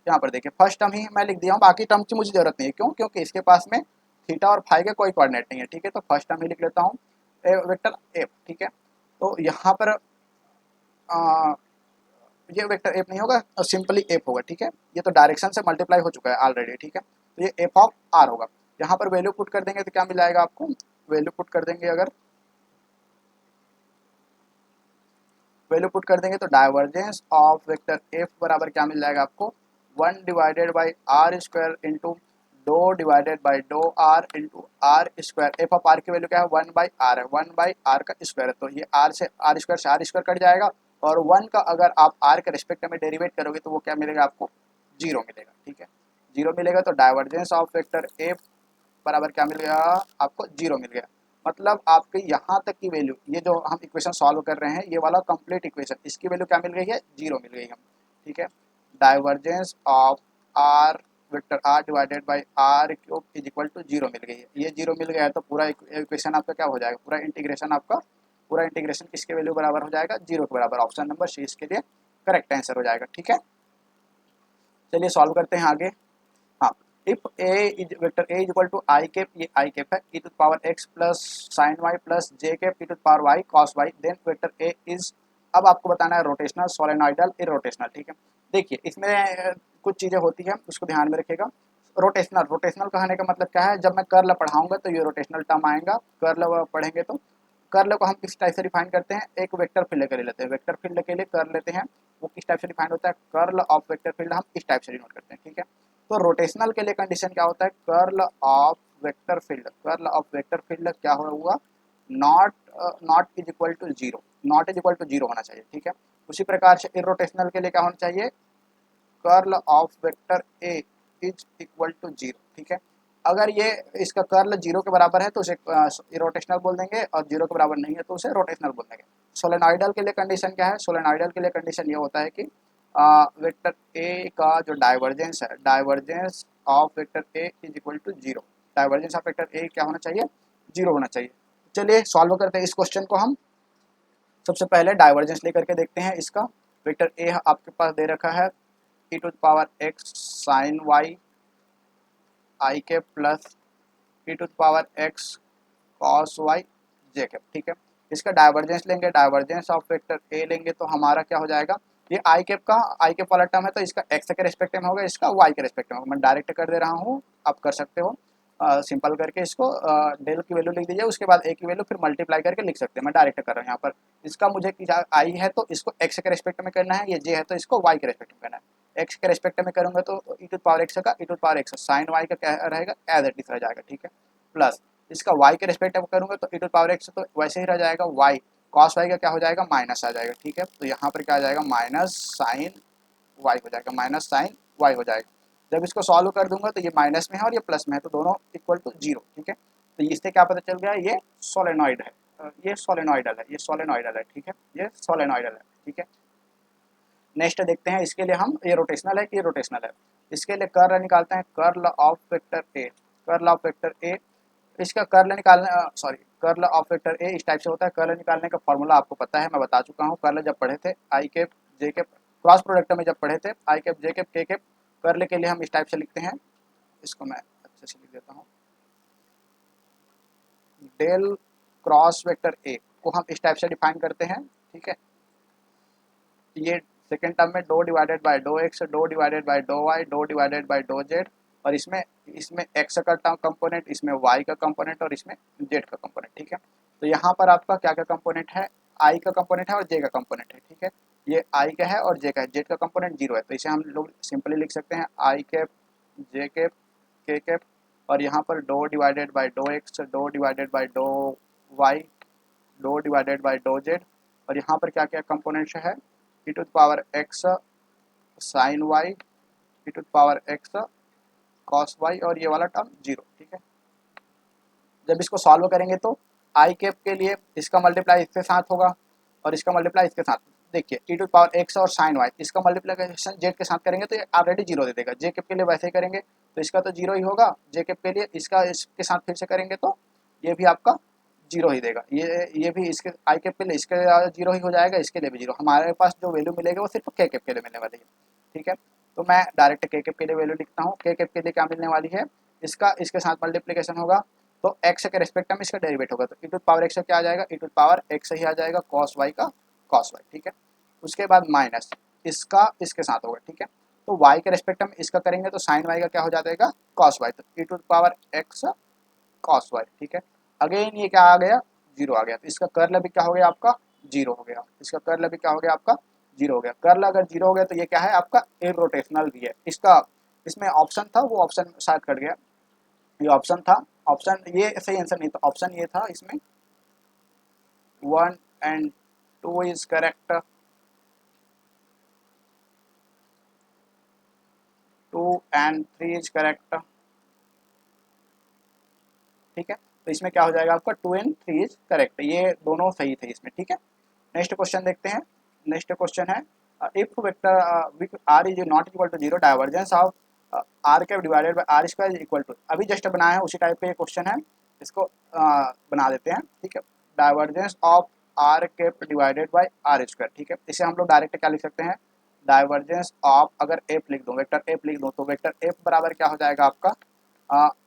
यहाँ पर देखिए फर्स्ट टर्म ही मैं लिख दिया हूँ, बाकी टर्म की मुझे जरूरत नहीं है, क्यों, क्योंकि इसके पास में थीटा और फाई का कोई कोऑर्डिनेट नहीं है, ठीक है। तो फर्स्ट टर्म ही लिख लेता हूँ, वेक्टर एफ, ठीक है। तो यहाँ पर ये वेक्टर एफ नहीं होगा, सिंपली एफ होगा, ठीक है। ये तो डायरेक्शन से मल्टीप्लाई हो चुका है ऑलरेडी, ठीक है। तो ये एफ ऑफ आर होगा। यहाँ पर वैल्यू पुट कर देंगे तो क्या मिल जाएगा आपको, वैल्यू पुट कर देंगे, अगर वैल्यू पुट कर देंगे तो डाइवर्जेंस ऑफ वेक्टर एफ बराबर क्या मिल जाएगा आपको, 1/r² into do divided by do R into R square. F of R की वैल्यू क्या है, 1/r है, 1/r का स्क्वायर है, तो ये आर से आर स्क्वायर कट जाएगा, और 1 का अगर आप आर के रिस्पेक्ट में डेरिवेट करोगे तो वो क्या मिलेगा आपको, 0 मिलेगा, ठीक है। 0 मिलेगा, तो डाइवर्जेंस ऑफ वेक्टर एफ बराबर क्या मिल गया आपको, 0 मिल गया। मतलब आपके यहाँ तक की वैल्यू, ये जो हम इक्वेशन सॉल्व कर रहे हैं, ये वाला कंप्लीट इक्वेशन, इसकी वैल्यू क्या मिल गई है, 0 मिल गई हम, ठीक है। Divergence of R, vector R divided by R cube is equal to 0 मिल गई है। ये 0 मिल गया है, तो पूरा इक्वेशन आपका क्या हो जाएगा, पूरा इंटीग्रेशन किसके वैल्यू बराबर हो जाएगा, 0 के बराबर। ऑप्शन नंबर सी इसके लिए करेक्ट आंसर हो जाएगा, ठीक है। चलिए सॉल्व करते हैं आगे। हाँ, if A is vector A is equal to I cap, ये आई कैप है, e to power x plus sine Y plus J cap e to power y cos Y, then vector A is, अब आपको बताना है rotational, solenoidal, irrotational, ठीक है। देखिए इसमें कुछ चीज़ें होती हैं, उसको ध्यान में रखिएगा। रोटेशनल कहने का मतलब क्या है, जब मैं कर्ल पढ़ाऊंगा तो ये रोटेशनल टर्म आएगा, कर्ल पढ़ेंगे तो कर्ल को हम किस टाइप से डिफाइन करते हैं, एक वेक्टर फील्ड के लिए लेते हैं, वेक्टर फील्ड के लिए कर लेते हैं, वो किस टाइप से डिफाइन होता है, कर्ल ऑफ वेक्टर फील्ड हम इस टाइप से डिनोट करते हैं, ठीक है। तो रोटेशनल के लिए कंडीशन क्या होता है, curl of vector field, curl of vector field क्या हुआ, not not is equal to zero, not is equal to zero होना चाहिए, ठीक है। उसी प्रकार से इरोटेशनल के लिए क्या होना चाहिए, curl of vector A is equal to zero, ठीक है। अगर ये इसका कर्ल 0 के बराबर है तो उसे इरोटेशनल बोल देंगे, और 0 के बराबर नहीं है तो उसे रोटेशनल बोल देंगे। सोलेनॉइडल के लिए कंडीशन क्या है, सोलेनॉइडल के लिए कंडीशन ये होता है कि वेक्टर ए का जो डाइवर्जेंस है, divergence of vector A is equal to 0, divergence of vector A क्या होना चाहिए, 0 होना चाहिए। चलिए सॉल्व करते हैं इस क्वेश्चन को हम। सबसे पहले डाइवर्जेंस लेकर के देखते हैं इसका। वेक्टर ए आपके पास दे रखा है e to power x sine Y I के plus e to power x cos Y J के, ठीक है। इसका डाइवर्जेंस लेंगे, डाइवर्जेंस ऑफ वेक्टर ए लेंगे तो हमारा क्या हो जाएगा, ये आई कैप का आई कैप वाला टर्म है, तो इसका एक्स के रेस्पेक्ट में होगा, इसका वाई के रेस्पेक्ट में होगा। मैं डायरेक्ट कर दे रहा हूँ, आप कर सकते हो सिंपल करके इसको, डेल की वैल्यू लिख दीजिए, उसके बाद ए की वैल्यू फिर मल्टीप्लाई करके लिख सकते हैं। मैं डायरेक्ट कर रहा हूँ यहाँ पर, इसका मुझे आई है तो इसको एक्स के रेस्पेक्ट में करना है, ये जे है तो इसको वाई के रेस्पेक्ट में करना है। एक्स के रेस्पेक्ट में करूँगा तो ई टू पावर एक्स का, E to power X sine Y का क्या रहेगा, एज इट इज रह जाएगा, ठीक है। प्लस इसका y के रेस्पेक्ट में करूँगा तो e टू पावर x, तो वैसे ही रह जाएगा y, cos y का क्या हो जाएगा, माइनस आ जाएगा, ठीक है। तो यहाँ पर क्या आ जाएगा, माइनस साइन y हो जाएगा, माइनस साइन y हो जाएगा। जब इसको सॉल्व कर दूंगा तो ये माइनस में है और ये प्लस में है, तो दोनों इक्वल टू 0, ठीक है। तो इससे क्या पता चल गया, ये सोलेनॉइड है, ये सोलेनॉइडल है, ये सोलेनॉइडल है, ठीक है, ये सोलेनॉइडल है, ठीक है। नेक्स्ट देखते हैं इसके लिए हम, ये रोटेशनल है कि रोटेशनल है। इसके लिए कर्ल निकालते हैं, curl of vector A, curl of vector ए, इसका कर्ल निकालना कर्ल ऑफ वेक्टर ए इस टाइप से होता है। कर्ल निकालने का फॉर्मूला आपको पता है, मैं बता चुका हूँ। कर्ल जब पढ़े थे आई cap J cap cross product में जब पढ़े थे आई cap J cap K cap, curl के लिए हम इस टाइप से लिखते हैं, इसको मैं अच्छे से लिख देता हूँ, डेल क्रॉस वेक्टर ए को हम इस टाइप से डिफाइन करते हैं, ठीक है। ये सेकेंड टर्म में do divided by do X, do divided by do Y, do divided by do Z, और इसमें इसमें एक्स का कंपोनेंट, इसमें वाई का कंपोनेंट और इसमें जेड का कंपोनेंट, ठीक है। तो यहाँ पर आपका क्या क्या कंपोनेंट है, आई का कंपोनेंट है और जे का कंपोनेंट है, ठीक है। ये आई का है और जे का है, जेड का कंपोनेंट जीरो है, तो इसे हम लोग सिंपली लिख सकते हैं I cap J cap K cap, और यहाँ पर do divided by do X, do divided by do Y, do divided by do Z, और यहाँ पर क्या क्या कंपोनेंट्स है, e to power X sine Y, e to power X cos Y, और ये वाला टर्म जीरो, ठीक है। जब इसको सॉल्व करेंगे तो आई कैप के लिए इसका मल्टीप्लाई इसके साथ होगा और इसका मल्टीप्लाई इसके साथ, देखिए e टू पावर एक्स और साइन वाई, इसका मल्टीप्लिकेशन जेड के साथ करेंगे तो ये ऑलरेडी जीरो दे देगा। जे कैप के लिए वैसे ही करेंगे तो इसका तो जीरो ही होगा, जे कैप के लिए इसका इसके साथ फिर से करेंगे तो ये भी आपका जीरो ही देगा, ये भी इसके आई कैप के लिए इसके जीरो ही हो जाएगा, इसके लिए भी जीरो। हमारे पास जो वैल्यू मिलेगी वो सिर्फ के कैप के लिए मिलने वाली है, ठीक है। तो मैं डायरेक्ट के कैप के लिए वैल्यू लिखता हूँ, के कैप के लिए क्या मिलने वाली है, इसका इसके साथ मल्टीप्लिकेशन होगा तो एक्स के रेस्पेक्ट में इसका डेरिवेट होगा, तो e टू पावर एक्स का क्या आ जाएगा, e टू पावर एक्स ही आ जाएगा, कॉस वाई का कॉस वाई, ठीक है। उसके बाद माइनस इसका इसके साथ होगा, ठीक है। तो y के रेस्पेक्ट में इसका करेंगे तो साइन वाई का क्या हो जाएगा, कॉस वाई, तो e to power X cos Y, ठीक है। अगेन ये क्या आ गया, जीरो आ गया, तो इसका कर्ल भी क्या हो गया आपका, जीरो हो गया, इसका कर्ल भी क्या हो गया आपका, जीरो हो गया। कर्ल अगर जीरो हो गया तो ये क्या है आपका इरोटेशनल भी है, इसका इसमें ऑप्शन था वो ऑप्शन शायद कट गया, ये ऑप्शन था, ऑप्शन ये सही आंसर नहीं था, ऑप्शन ये था इसमें 1 and 2 is correct, 2 and 3 is correct, ठीक है। तो इसमें क्या हो जाएगा आपका 2 एंड 3 इज करेक्ट, ये दोनों सही थे इसमें, ठीक है। नेक्स्ट क्वेश्चन देखते हैं। नेक्स्ट क्वेश्चन है if vector are is not equal to zero, divergence of R cap divided by R square is equal to, अभी जस्ट बनाया है उसी टाइप पे ये क्वेश्चन है, इसको बना देते हैं, ठीक है। Divergence of R cap divided by R square, ठीक है। इसे हम लोग डायरेक्ट क्या लिख सकते हैं, डाइवर्जेंस ऑफ, अगर एफ लिख दूँ, वेक्टर एफ लिख दूँ तो वेक्टर एफ बराबर क्या हो जाएगा आपका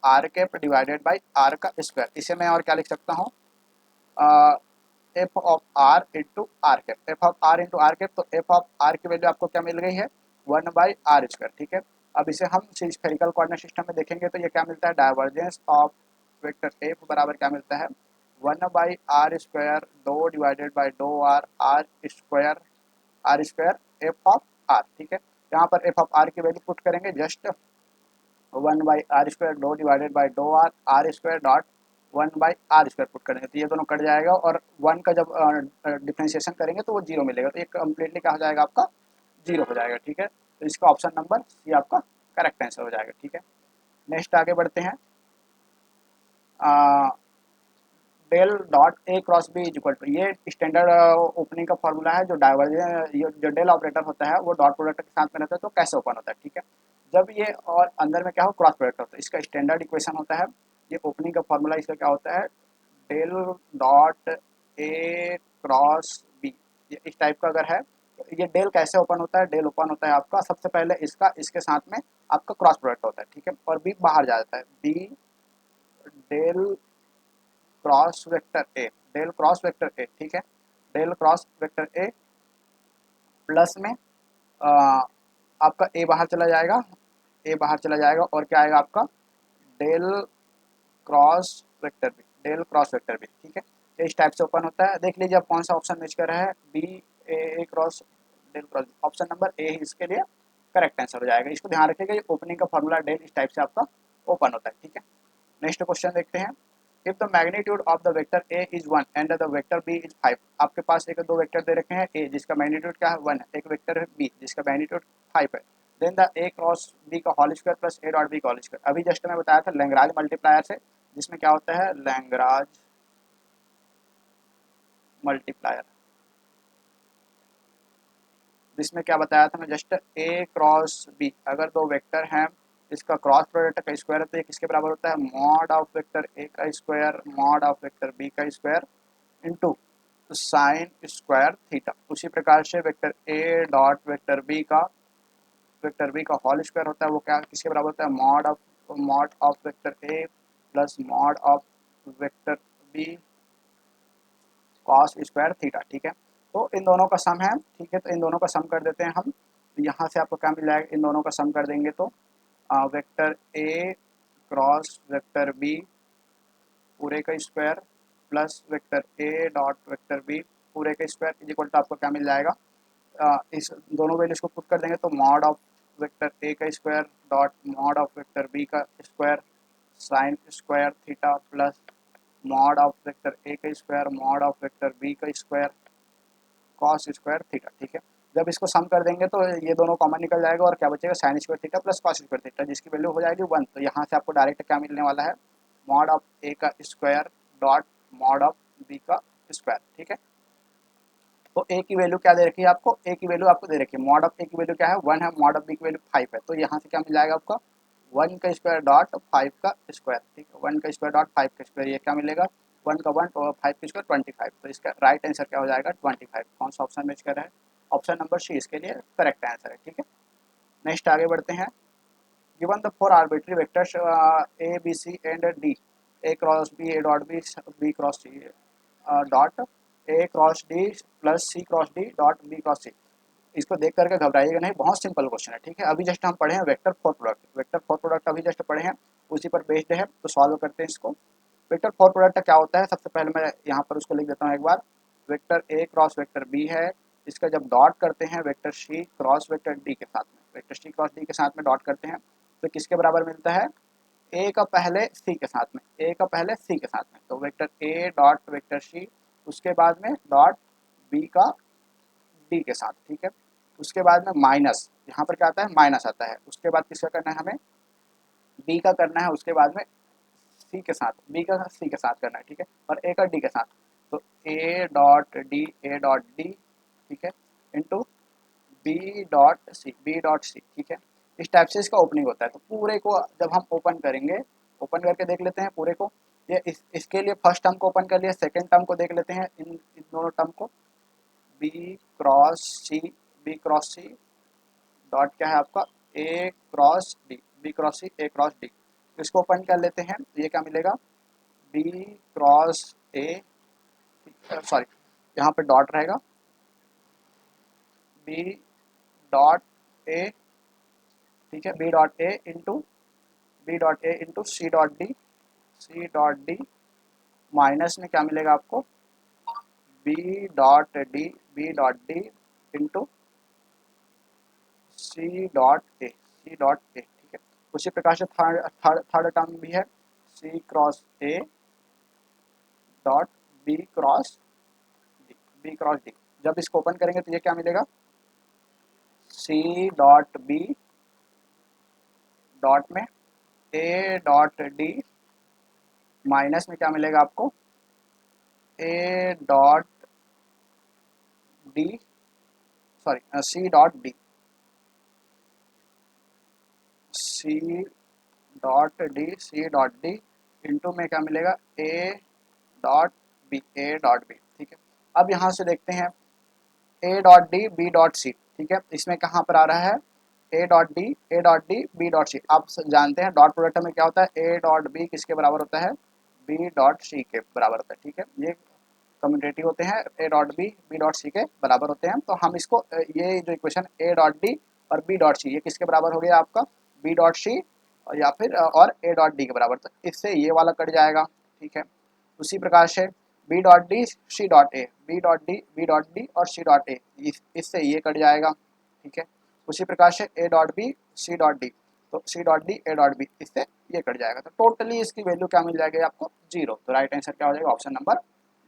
R cap divided by R का स्क्वायर। इसे मैं और क्या लिख सकता हूँ, F of R into R cap, F of R into R cap, तो एफ ऑफ आर की वैल्यू आपको क्या मिल गई है, 1/r², ठीक है। अब इसे हम स्फेरिकल कोऑर्डिनेट सिस्टम में देखेंगे तो ये क्या मिलता है, डाइवर्जेंस ऑफ वेक्टर एफ बराबर क्या मिलता है, 1/r², do divided by do R F of R, ठीक है। यहाँ पर एफ ऑफ आर की वैल्यू पुट करेंगे just 1/r² do divided by do R square dot 1/r² put करेंगे तो ये दोनों कट जाएगा, और वन का जब डिफ्रेंशिएशन करेंगे तो वो जीरो मिलेगा, तो ये कम्प्लीटली क्या हो जाएगा आपका, जीरो हो जाएगा, ठीक है। तो इसका ऑप्शन नंबर सी आपका करेक्ट आंसर हो जाएगा, ठीक है। नेक्स्ट आगे बढ़ते हैं, del dot A cross B is equal to, ये स्टैंडर्ड ओपनिंग का फॉर्मूला है, जो डाइवर्जेंस जो डेल ऑपरेटर होता है वो डॉट प्रोडक्ट के साथ में रहता है तो कैसे ओपन होता है, ठीक है। जब ये और अंदर में क्या हो क्रॉस प्रोडक्ट होता है, इसका स्टैंडर्ड इक्वेशन होता है, ये ओपनिंग का फॉर्मूला इसका क्या होता है, del dot A cross B, ये इस टाइप का अगर है तो ये डेल कैसे ओपन होता है, डेल ओपन होता है आपका सबसे पहले इसका इसके साथ में आपका क्रॉस प्रोडक्ट होता है, ठीक है, और बी बाहर जाता है, B del cross vector A, del cross vector A, ठीक है। Del cross vector A plus में आपका ए बाहर चला जाएगा, ए बाहर चला जाएगा, और क्या आएगा आपका del cross vector B, del cross vector B, ठीक है। तो इस टाइप से ओपन होता है, देख लीजिए आप कौन सा ऑप्शन मैच कर रहा है, B A cross del cross, option number A इसके लिए करेक्ट आंसर हो जाएगा। इसको ध्यान रखिएगा, ये ओपनिंग का फॉर्मूला डेल इस टाइप से आपका ओपन होता है, ठीक है। नेक्स्ट क्वेश्चन देखते हैं, if the magnitude of the vector A is 1 and the vector B is 5, आपके पास एक दो वेक्टर दे रखे हैं, ए जिसका मैग्नीट्यूड क्या है 1 है, एक वेक्टर है बी जिसका मैग्नीट्यूड 5 है, then the A cross B का whole square plus A dot B का होल स्क्वायर, अभी जस्ट मैं बताया था लैग्रांज मल्टीप्लायर से, जिसमें क्या होता है लैग्रांज मल्टीप्लायर, इसमें क्या बताया था मैं जस्ट ए क्रॉस बी, अगर दो वेक्टर हैं इसका क्रॉस प्रोडक्ट का स्क्वायर है तो ये किसके बराबर होता है, मॉड ऑफ वेक्टर ए का square mod of vector B का square into sine square theta. उसी प्रकार से vector A dot vector B का होल स्क्वायर होता है, वो क्या किसके बराबर होता है, mod of vector A plus mod of vector B cos square theta. ठीक है, तो इन दोनों का सम है। ठीक है, तो इन दोनों का सम कर देते हैं हम। तो यहाँ से आपको क्या मिल जाएगा, इन दोनों का सम कर देंगे तो vector A cross vector B पूरे का square plus vector A dot vector B पूरे का स्क्वायर इज इक्वल टू आपको क्या मिल जाएगा, इस दोनों वैल्यूज को पुट कर देंगे तो मॉड ऑफ वेक्टर ए का square dot mod of vector B का square sine square theta plus mod of vector A का square mod of vector B का स्क्वायर कॉस स्क्वायर थीटा। ठीक है, जब इसको सम कर देंगे तो ये दोनों कॉमन निकल जाएगा और क्या बचेगा, sign square theta plus cos square theta, जिसकी वैल्यू हो जाएगी 1। तो यहाँ से आपको डायरेक्ट क्या मिलने वाला है, मॉड ऑफ ए का square dot mod of B का स्क्वायर। ठीक है, तो ए की वैल्यू क्या दे रखी है आपको, ए की वैल्यू आपको दे रखी है, मॉड ऑफ ए की वैल्यू क्या है 1 है, मॉड ऑफ बी की वैल्यू 5 है। तो यहाँ से क्या मिल जाएगा आपका 1 का स्क्वायर डॉट 5 का स्क्वायर। ठीक है, 1 का स्क्वायर डॉट 5 का स्क्वायर, ये क्या मिलेगा 1 का 1 और 5 का स्क्वायर 25। तो इसका राइट आंसर क्या हो जाएगा 25। कौन सा ऑप्शन मैच कर रहा है, ऑप्शन नंबर सी इसके लिए करेक्ट आंसर है। ठीक है, नेक्स्ट आगे बढ़ते हैं। Given the four arbitrary vectors A B C and D, A cross B A dot B B cross C dot A cross D plus C cross D dot B cross C. इसको देख करके घबराइएगा नहीं, बहुत simple question है। ठीक है, अभी just हम पढ़े हैं वेक्टर फोर प्रोडक्ट अभी जस्ट पढ़े हैं, उसी पर बेस्ड है, तो सॉल्व करते हैं इसको। वेक्टर फोर प्रोडक्ट क्या होता है, सबसे पहले मैं यहाँ पर उसको लिख देता हूँ एक बार। Vector A cross vector B है, इसका जब डॉट करते हैं vector C cross vector D के साथ में, वेक्टर सी क्रॉस डी के साथ में डॉट करते हैं तो किसके बराबर मिलता है, ए का पहले सी के साथ में, ए का पहले सी के साथ में, तो vector A dot vector C उसके बाद में डॉट बी का डी के साथ। ठीक है, उसके बाद में माइनस, यहाँ पर क्या आता है माइनस आता है, उसके बाद किसका करना है हमें, बी का करना है, उसके बाद में सी के साथ, बी का सी के साथ करना है। ठीक है, और ए का डी के साथ, तो ए डॉट डी ठीक है इंटू बी डॉट सी। ठीक है, इस टाइप से इसका ओपनिंग होता है। तो पूरे को जब हम ओपन करेंगे, ओपन करके देख लेते हैं पूरे को, ये इसके लिए फर्स्ट टर्म को ओपन कर लिया, सेकेंड टर्म को देख लेते हैं, इन दोनों टर्म को, B cross C B cross C dot क्या है आपका A cross D B cross C A cross D. इसको ओपन कर लेते हैं तो ये क्या मिलेगा, बी क्रॉस ए, सॉरी यहाँ पे डॉट रहेगा, बी डॉट ए, ठीक है, B dot A into C dot D minus में क्या मिलेगा आपको, B dot D into C dot A. ठीक है, उसी प्रकार से थर्ड टर्म भी है, C cross A dot B cross D. जब इसको ओपन करेंगे तो ये क्या मिलेगा, सी डॉट बी डॉट में ए डॉट डी माइनस में क्या मिलेगा आपको, A dot D, sorry C dot D into में क्या मिलेगा, ए डॉट बी। ठीक है, अब यहाँ से देखते हैं A dot D B dot C. ठीक है, इसमें कहाँ पर आ रहा है, A dot D B dot C. आप जानते हैं डॉट प्रोडक्ट में क्या होता है, ए डॉट बी किसके बराबर होता है, बी डॉट सी के बराबर होता है। ठीक है, ये कम्यूटेटिव होते हैं, A dot B dot C के बराबर होते हैं। तो हम इसको ये जो इक्वेशन ए डॉट डी और बी डॉट सी ये किसके बराबर हो गया आपका, बी डॉट सी और या फिर और ए डॉट डी के बराबर, तो इससे ये वाला कट जाएगा। ठीक है, उसी प्रकार से B dot D C dot A, B dot D और सी डॉट ए, इससे ये कट जाएगा। ठीक है, उसी प्रकार से A dot B C dot D, तो C dot D A dot B, इससे ये कट जाएगा। तो टोटली इसकी वैल्यू क्या मिल जाएगी आपको, 0। तो राइट आंसर क्या हो जाएगा, ऑप्शन नंबर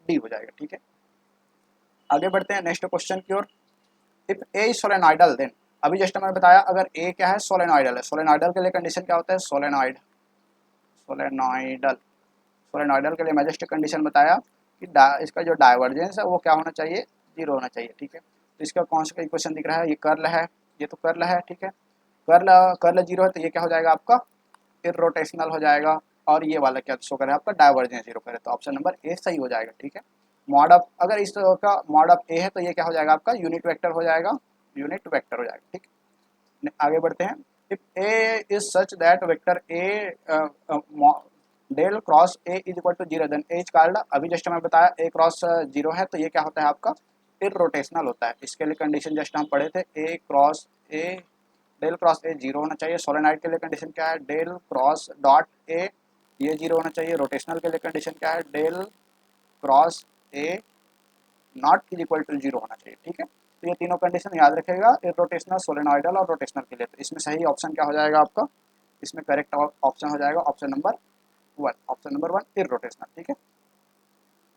डी हो जाएगा। ठीक है, आगे बढ़ते हैं नेक्स्ट क्वेश्चन की ओर। If A is solenoidal then, अभी जस्ट मैंने बताया अगर ए क्या है, सोलेनॉइडल है। सोलेनॉइडल के लिए कंडीशन क्या होता है, सोलेनॉइडल के लिए मैं जस्ट कंडीशन बताया कि इसका जो डाइवर्जेंस है वो क्या होना चाहिए, 0 होना चाहिए। ठीक है, तो इसका कौन सा इक्वेशन दिख रहा है, ये कर्ल है, ये तो कर्ल है, ठीक है। कर्ल कर्ल जीरो है तो ये क्या हो जाएगा आपका इररोटेशनल हो जाएगा, और ये वाला क्या शो कर रहा है आपका डाइवर्जेंस जीरो करे, तो ऑप्शन नंबर ए सही हो जाएगा, ठीक है। मॉड ऑफ, अगर इसका मॉड ऑफ ए है तो ये क्या हो जाएगा आपका यूनिट वेक्टर हो जाएगा, यूनिट वेक्टर हो जाएगा, ठीक। आगे बढ़ते हैं। If A is such that vector A del cross A is equal to zero then A is called, अभी जस्ट मैं बताया ए क्रॉस जीरो है तो ये क्या होता है आपका इररोटेशनल होता है। इसके लिए कंडीशन जस्ट हम पढ़े थे, A cross A del cross A zero होना चाहिए। सोलेनॉइड के लिए कंडीशन क्या है, डेल क्रॉस डॉट ए ये जीरो होना चाहिए। रोटेशनल के लिए कंडीशन क्या है, del cross A not is equal to zero होना चाहिए, ठीक है। तो ये तीनों कंडीशन याद रखेगा इररोटेशनल, सोलेनॉइडल और रोटेशनल के लिए। तो इसमें सही ऑप्शन क्या हो जाएगा आपका, इसमें करेक्ट ऑप्शन हो जाएगा option number one, option number one irrotational, ठीक है।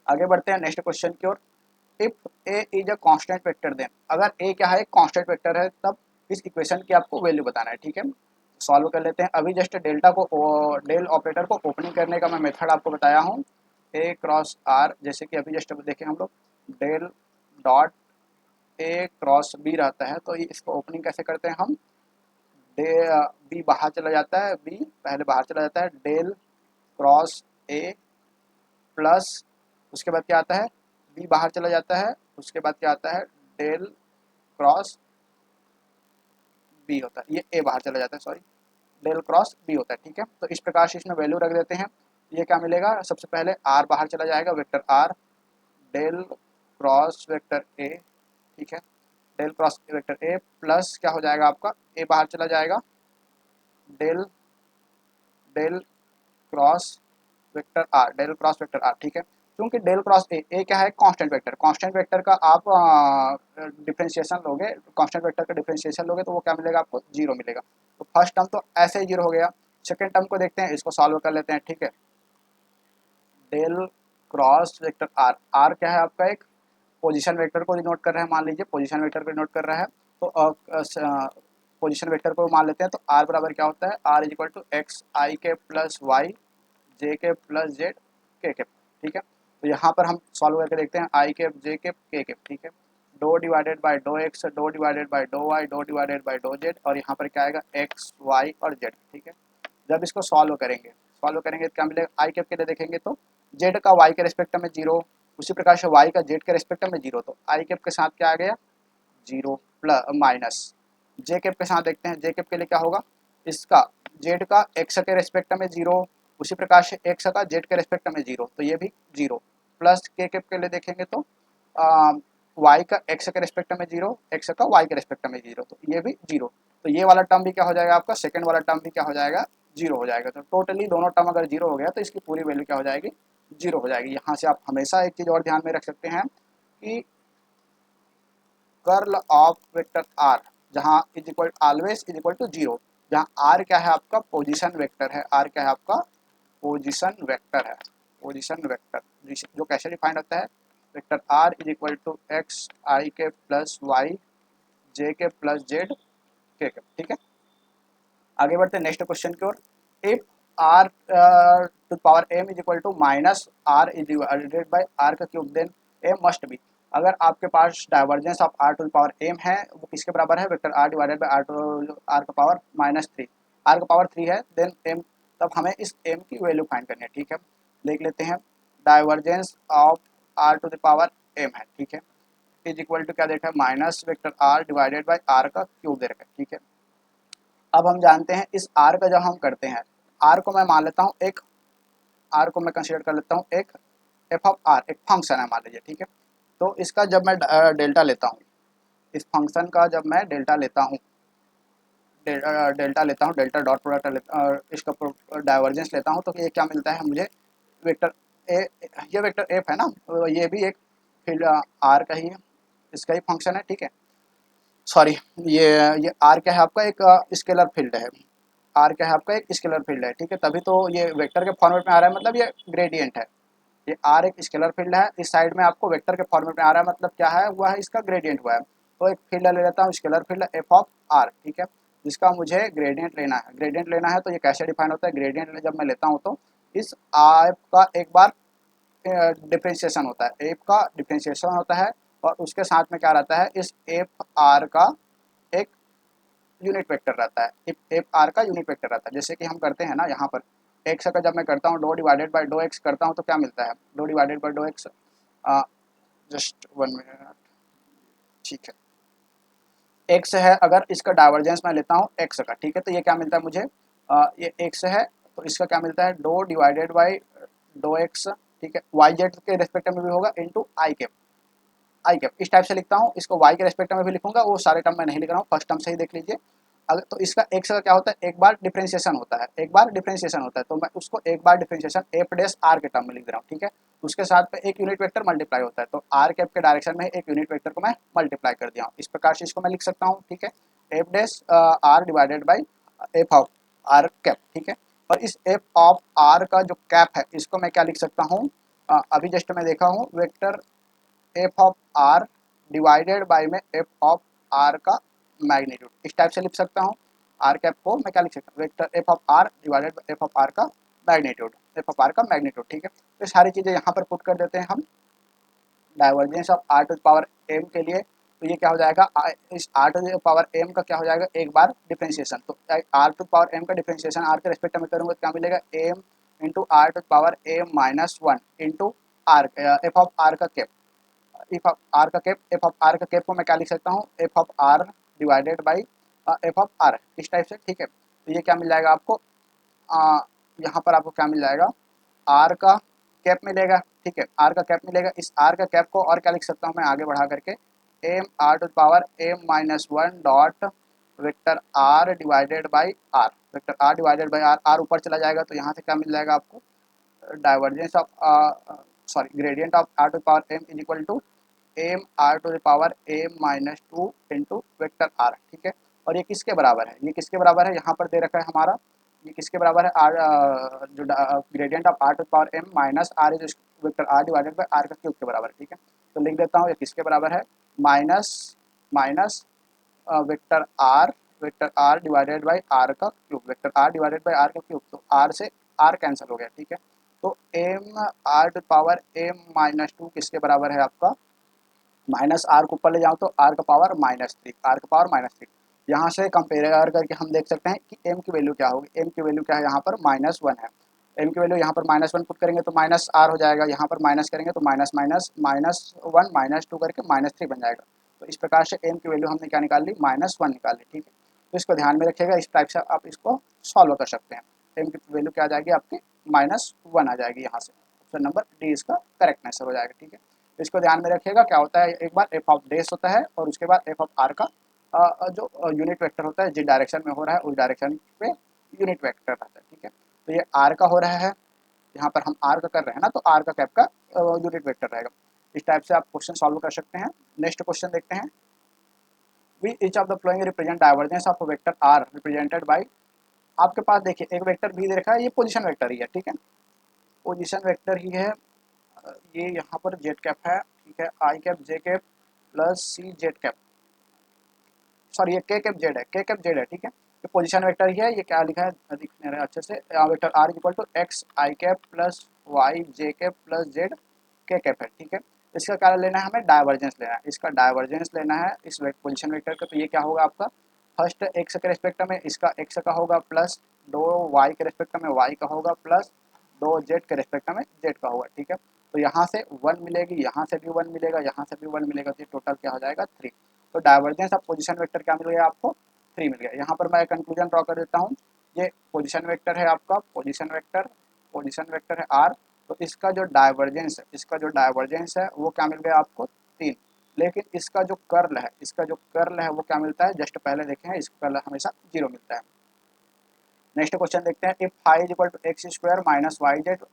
आगे बढ़ते हैं नेक्स्ट क्वेश्चन की ओर। If A is a constant vector then, अगर ए क्या है कांस्टेंट वेक्टर है तब इस इक्वेशन की आपको वैल्यू बताना है, ठीक है। सॉल्व कर लेते हैं। अभी जस्ट डेल्टा को डेल ऑपरेटर को ओपनिंग करने का मैं मेथड आपको बताया हूँ, ए क्रॉस आर, जैसे कि अभी जस्ट देखें हम लोग del dot A cross B रहता है, तो ये इसको ओपनिंग कैसे करते हैं हम, डे बी बाहर चला जाता है, बी पहले बाहर चला जाता है, डेल क्रॉस ए प्लस उसके बाद क्या आता है, बी बाहर चला जाता है, उसके बाद क्या आता है डेल क्रॉस बी होता है, ये ए बाहर चला जाता है, सॉरी डेल क्रॉस बी होता है, ठीक है। तो इस प्रकार से इसमें वैल्यू रख देते हैं। ये क्या मिलेगा, सबसे पहले आर बाहर चला जाएगा, vector R del cross vector A, ठीक है, del cross vector A plus क्या हो जाएगा आपका ए बाहर चला जाएगा, del del cross vector R, del cross vector R, ठीक है। क्योंकि डेल क्रॉस ए क्या है कांस्टेंट वेक्टर, कांस्टेंट वेक्टर का आप डिफरेंशिएशन लोगे, कांस्टेंट वेक्टर का डिफरेंशिएशन लोगे तो वो क्या मिलेगा आपको जीरो मिलेगा। तो फर्स्ट टर्म तो ऐसे ही जीरो हो गया। सेकेंड टर्म को देखते हैं, इसको सॉल्व कर लेते हैं, ठीक है। Del cross vector R, R क्या है आपका एक पोजीशन वेक्टर को डिनोट कर रहा है, मान लीजिए पोजीशन वेक्टर को डिनोट कर रहा है, तो पोजीशन वेक्टर को मान लेते हैं, तो आर बराबर क्या होता है, R is equal to X I के प्लस वाई जे के प्लस जेड के के, ठीक है। तो यहाँ पर हम सॉल्व करके देखते हैं, आई के जे के के, ठीक है, do divided by do X, do divided by do Y, do divided by do Z, और यहाँ पर क्या आएगा एक्स वाई और जेड, ठीक है। जब इसको सॉल्व करेंगे, सॉल्व करेंगे तो क्या मिलेगा, आई कैप के लिए देखेंगे तो जेड का वाई के रिस्पेक्ट में जीरो, उसी प्रकार से वाई का जेड के रिस्पेक्ट में जीरो, तो आई कैप के साथ क्या आ गया जीरो प्लस माइनस। जे कैप के साथ देखते हैं, जे कैप के लिए क्या होगा, इसका जेड का एक्स के रिस्पेक्ट में जीरो, उसी प्रकार से एक्स का जेड के रिस्पेक्ट में जीरो, तो ये भी जीरो, प्लस के कैप के लिए देखेंगे तो वाई का एक्स के रिस्पेक्ट में जीरो, एक्स का वाई के रिस्पेक्ट में जीरो, तो ये भी जीरो। तो ये वाला टर्म भी क्या हो जाएगा आपका, सेकंड वाला टर्म भी क्या हो जाएगा जीरो हो जाएगा। तो टोटली दोनों टर्म अगर जीरो हो गया तो इसकी पूरी वैल्यू क्या हो जाएगी जीरो हो जाएगी। यहाँ से आप हमेशा एक चीज़ और ध्यान में रख सकते हैं कि कर्ल ऑफ वेक्टर आर जहाँ is equal always is equal to zero, जहाँ आर क्या है आपका पोजीशन वेक्टर है, आर क्या है आपका पोजीशन वेक्टर है, पोजीशन वेक्टर जो कैसे डिफाइंड होता है, vector are is equal to X I के प्लस वाई जे के प्लस जेड के, ठीक है। आगे बढ़ते हैं नेक्स्ट क्वेश्चन की ओर। If R to power M is equal to minus R is divided by R का cube then M must be, अगर आपके पास divergence of R to power M है वो किसके बराबर है, vector R divided by R का पावर माइनस थ्री, आर का पावर थ्री है, देन एम, तब हमें इस एम की वैल्यू फाइंड करनी है, ठीक है। देख लेते हैं, divergence of R to the power M है, ठीक है, इज इक्वल टू क्या देखा है minus vector R divided by R का क्यूब दे रखा है, ठीक है। अब हम जानते हैं इस आर का जब हम करते हैं, आर को मैं मान लेता हूँ एक, आर को मैं कंसीडर कर लेता हूँ एक एफ ऑफ आर, एक फंक्शन है मान लीजिए, ठीक है। तो इसका जब मैं डेल्टा लेता हूँ, इस फंक्शन का जब मैं डेल्टा लेता हूँ, डेल्टा लेता हूँ, डेल्टा डॉट प्रोडक्ट इसका डाइवर्जेंस लेता हूँ, तो ये क्या मिलता है मुझे, वेक्टर ए, ये वेक्टर एफ है ना, तो ये भी एक फील्ड आर का ही है, इसका ही फंक्शन है, ठीक है। सॉरी, ये आर क्या है आपका एक स्केलर फील्ड है, आर क्या है आपका एक स्केलर फील्ड है, ठीक है, तभी तो ये वेक्टर के फॉर्मेट में आ रहा है, मतलब ये ग्रेडियंट है, ये आर एक स्केलर फील्ड है, इस साइड में आपको वेक्टर के फॉर्मेट में आ रहा है, मतलब क्या है हुआ है इसका ग्रेडियंट हुआ है। तो एक फील्ड ले लेता हूँ scalar field F of R, ठीक है, जिसका मुझे ग्रेडियंट लेना है, ग्रेडियंट लेना है तो ये कैसे डिफाइन होता है, ग्रेडियंट जब मैं लेता हूँ तो इस आर का एक बार डिफ्रेंशिएशन होता है, एफ का डिफ्रेंशिएशन होता है और उसके साथ में क्या रहता है, इस एफ आर का एक यूनिट वेक्टर रहता है, एफ आर का यूनिट वेक्टर रहता है। जैसे कि हम करते हैं ना यहाँ पर एक्स का जब मैं करता हूँ do divided by do X करता हूँ तो क्या मिलता है, do divided by do X, just 1 minute, ठीक है। एक्स है, अगर इसका डाइवर्जेंस मैं लेता हूँ एक्स का, ठीक है, तो ये क्या मिलता है मुझे, ये एक्स है तो इसका क्या मिलता है, do divided by do X, ठीक है, वाई जेड के रेस्पेक्ट में भी होगा into I cap, I cap इस टाइप से लिखता हूँ। इसको वाई के रेस्पेक्ट में भी लिखूंगा, वो सारे टर्म मैं नहीं लिख रहा हूँ, फर्स्ट टर्म से ही देख लीजिए। अगर तो इसका एक्स का क्या होता है, एक बार डिफरेंशिएशन होता है, एक बार डिफरेंशिएशन होता है, तो मैं उसको एक बार डिफरेंशिएशन एफ डैश आर के टर्म में लिख दे रहा हूँ, ठीक है। उसके साथ में एक यूनिट वेक्टर मल्टीप्लाई होता है, तो आर कैप के डायरेक्शन में एक यूनिट वेक्टर को मैं मल्टीप्लाई कर दिया हूँ। इस प्रकार से इसको मैं लिख सकता हूँ, ठीक है, F dash R divided by F of R cap, ठीक है। और इस एफ ऑफ आर का जो कैप है इसको मैं क्या लिख सकता हूँ, अभी जस्ट मैं देखा हूँ, vector F of R divided by में एफ ऑफ आर का मैग्नीट्यूड, इस टाइप से लिख सकता हूँ। आर कैप को मैं क्या लिख सकता हूँ, vector F of R divided by F of R का मैग्नीट्यूड, एफ ऑफ आर का मैग्नीट्यूड, ठीक है। तो सारी चीज़ें यहाँ पर पुट कर देते हैं हम। Divergence of R to power M के लिए तो ये क्या हो जाएगा, इस आर टू पावर एम का क्या हो जाएगा, एक बार डिफ्रेंशिएशन, तो आर टू पावर एम का डिफ्रेंशिएशन आर के रेस्पेक्ट में करूँगा तो क्या मिलेगा, M into R to power M minus one into R F of R का कैप, एफ ऑफ आर का कैप, एफ ऑफ आर का कैप को मैं क्या लिख सकता हूँ, F of R divided by F of R, इस टाइप से, ठीक है। तो ये क्या मिल जाएगा आपको, यहाँ पर आपको क्या मिल जाएगा, आर का कैप मिलेगा, ठीक है, आर का कैप मिलेगा। इस आर का कैप को और क्या लिख सकता हूँ मैं आगे बढ़ा करके, M R to power M minus one dot vector R divided by R, vector R divided by R, R ऊपर चला जाएगा तो यहाँ से क्या मिल जाएगा आपको, divergence of sorry gradient of R to power M is equal to M R to the power M minus two into vector R, ठीक है। और ये किसके बराबर है, ये किसके बराबर है, यहाँ पर दे रखा है हमारा, ये किसके बराबर है, आर जो gradient of R to power M minus R is vector R divided by R का क्यूब के बराबर, ठीक है। तो लिख देता हूँ ये किसके बराबर है, minus minus vector R divided by R का cube, vector R divided by R का क्यूब, तो आर से आर कैंसिल हो गया, ठीक है। तो M R to power M minus two किसके बराबर है आपका, माइनस आर को ऊपर ले जाऊँ तो आर का पावर माइनस थ्री, आर का पावर माइनस थ्री। यहाँ से कंपेयर करके हम देख सकते हैं कि एम की वैल्यू क्या होगी, एम की वैल्यू क्या है, यहाँ पर माइनस वन है, एम की वैल्यू यहाँ पर माइनस वन पुट करेंगे तो माइनस आर हो जाएगा, यहाँ पर माइनस करेंगे तो minus minus minus one minus two करके माइनस थ्री बन जाएगा। तो इस प्रकार से एम की वैल्यू हमने क्या निकाल ली, माइनस वन निकाल ली, ठीक है। तो इसको ध्यान में रखिएगा, इस टाइप से आप इसको सॉल्व कर सकते हैं। एम की वैल्यू क्या आ जाएगी आपकी, माइनस वन आ जाएगी यहाँ से, ऑप्शन नंबर डी इसका करेक्ट आंसर हो जाएगा, ठीक है। इसको ध्यान में रखिएगा, क्या होता है, एक बार एफ ऑफ डेस होता है और उसके बाद एफ ऑफ आर का जो यूनिट वेक्टर होता है, जिस डायरेक्शन में हो रहा है उस डायरेक्शन पे यूनिट वेक्टर रहता है, ठीक है। तो ये आर का हो रहा है, यहाँ पर हम आर का कर रहे हैं ना, तो आर का कैप का यूनिट वेक्टर रहेगा। इस टाइप से आप क्वेश्चन सॉल्व कर सकते हैं। नेक्स्ट क्वेश्चन देखते हैं, we each of the following represent divergence of vector R represented by, आपके पास देखिए एक वेक्टर भी दे रखा है, ये पोजीशन वेक्टर ही है, ठीक है, पोजीशन वेक्टर ही है। ये यहाँ पर जेड कैप है, ठीक है, I cap J cap plus C Z cap, sorry ये के कैप जेड है, के कैप जेड है, ठीक है। ये पोजीशन वेक्टर ही है, ये क्या लिखा है दिख नहीं रहा है अच्छे से, vector R equal to X I cap plus Y J cap plus Z K cap है, ठीक है। इसका क्या लेना है, हमें डाइवर्जेंस लेना है, इसका डाइवर्जेंस लेना है इस पोजीशन वेक्टर का। तो ये क्या होगा आपका, फर्स्ट एक्स के रेस्पेक्ट में इसका एक्स का होगा प्लस दो वाई के रेस्पेक्ट में वाई का होगा प्लस दो जेड के रेस्पेक्ट में जेड का होगा, ठीक है। तो यहाँ से वन मिलेगी, यहाँ से भी वन मिलेगा, यहाँ से भी वन मिलेगा, तो टोटल क्या हो जाएगा थ्री। तो डाइवर्जेंस ऑफ पोजीशन वेक्टर क्या मिल गया आपको, थ्री मिल गया। यहाँ पर मैं कंक्लूजन ड्रॉ कर देता हूँ, ये पोजीशन वेक्टर है आपका, पोजीशन वेक्टर है आर, तो इसका जो डाइवर्जेंस है, इसका जो डाइवर्जेंस है वो क्या मिल गया आपको तीन। लेकिन इसका जो कर्ल है, इसका जो कर्ल है वो क्या मिलता है, जस्ट पहले देखें, इसका कर्ल हमेशा जीरो मिलता है। नेक्स्ट क्वेश्चन देखते हैं, if phi is equal to X square minus Y Z,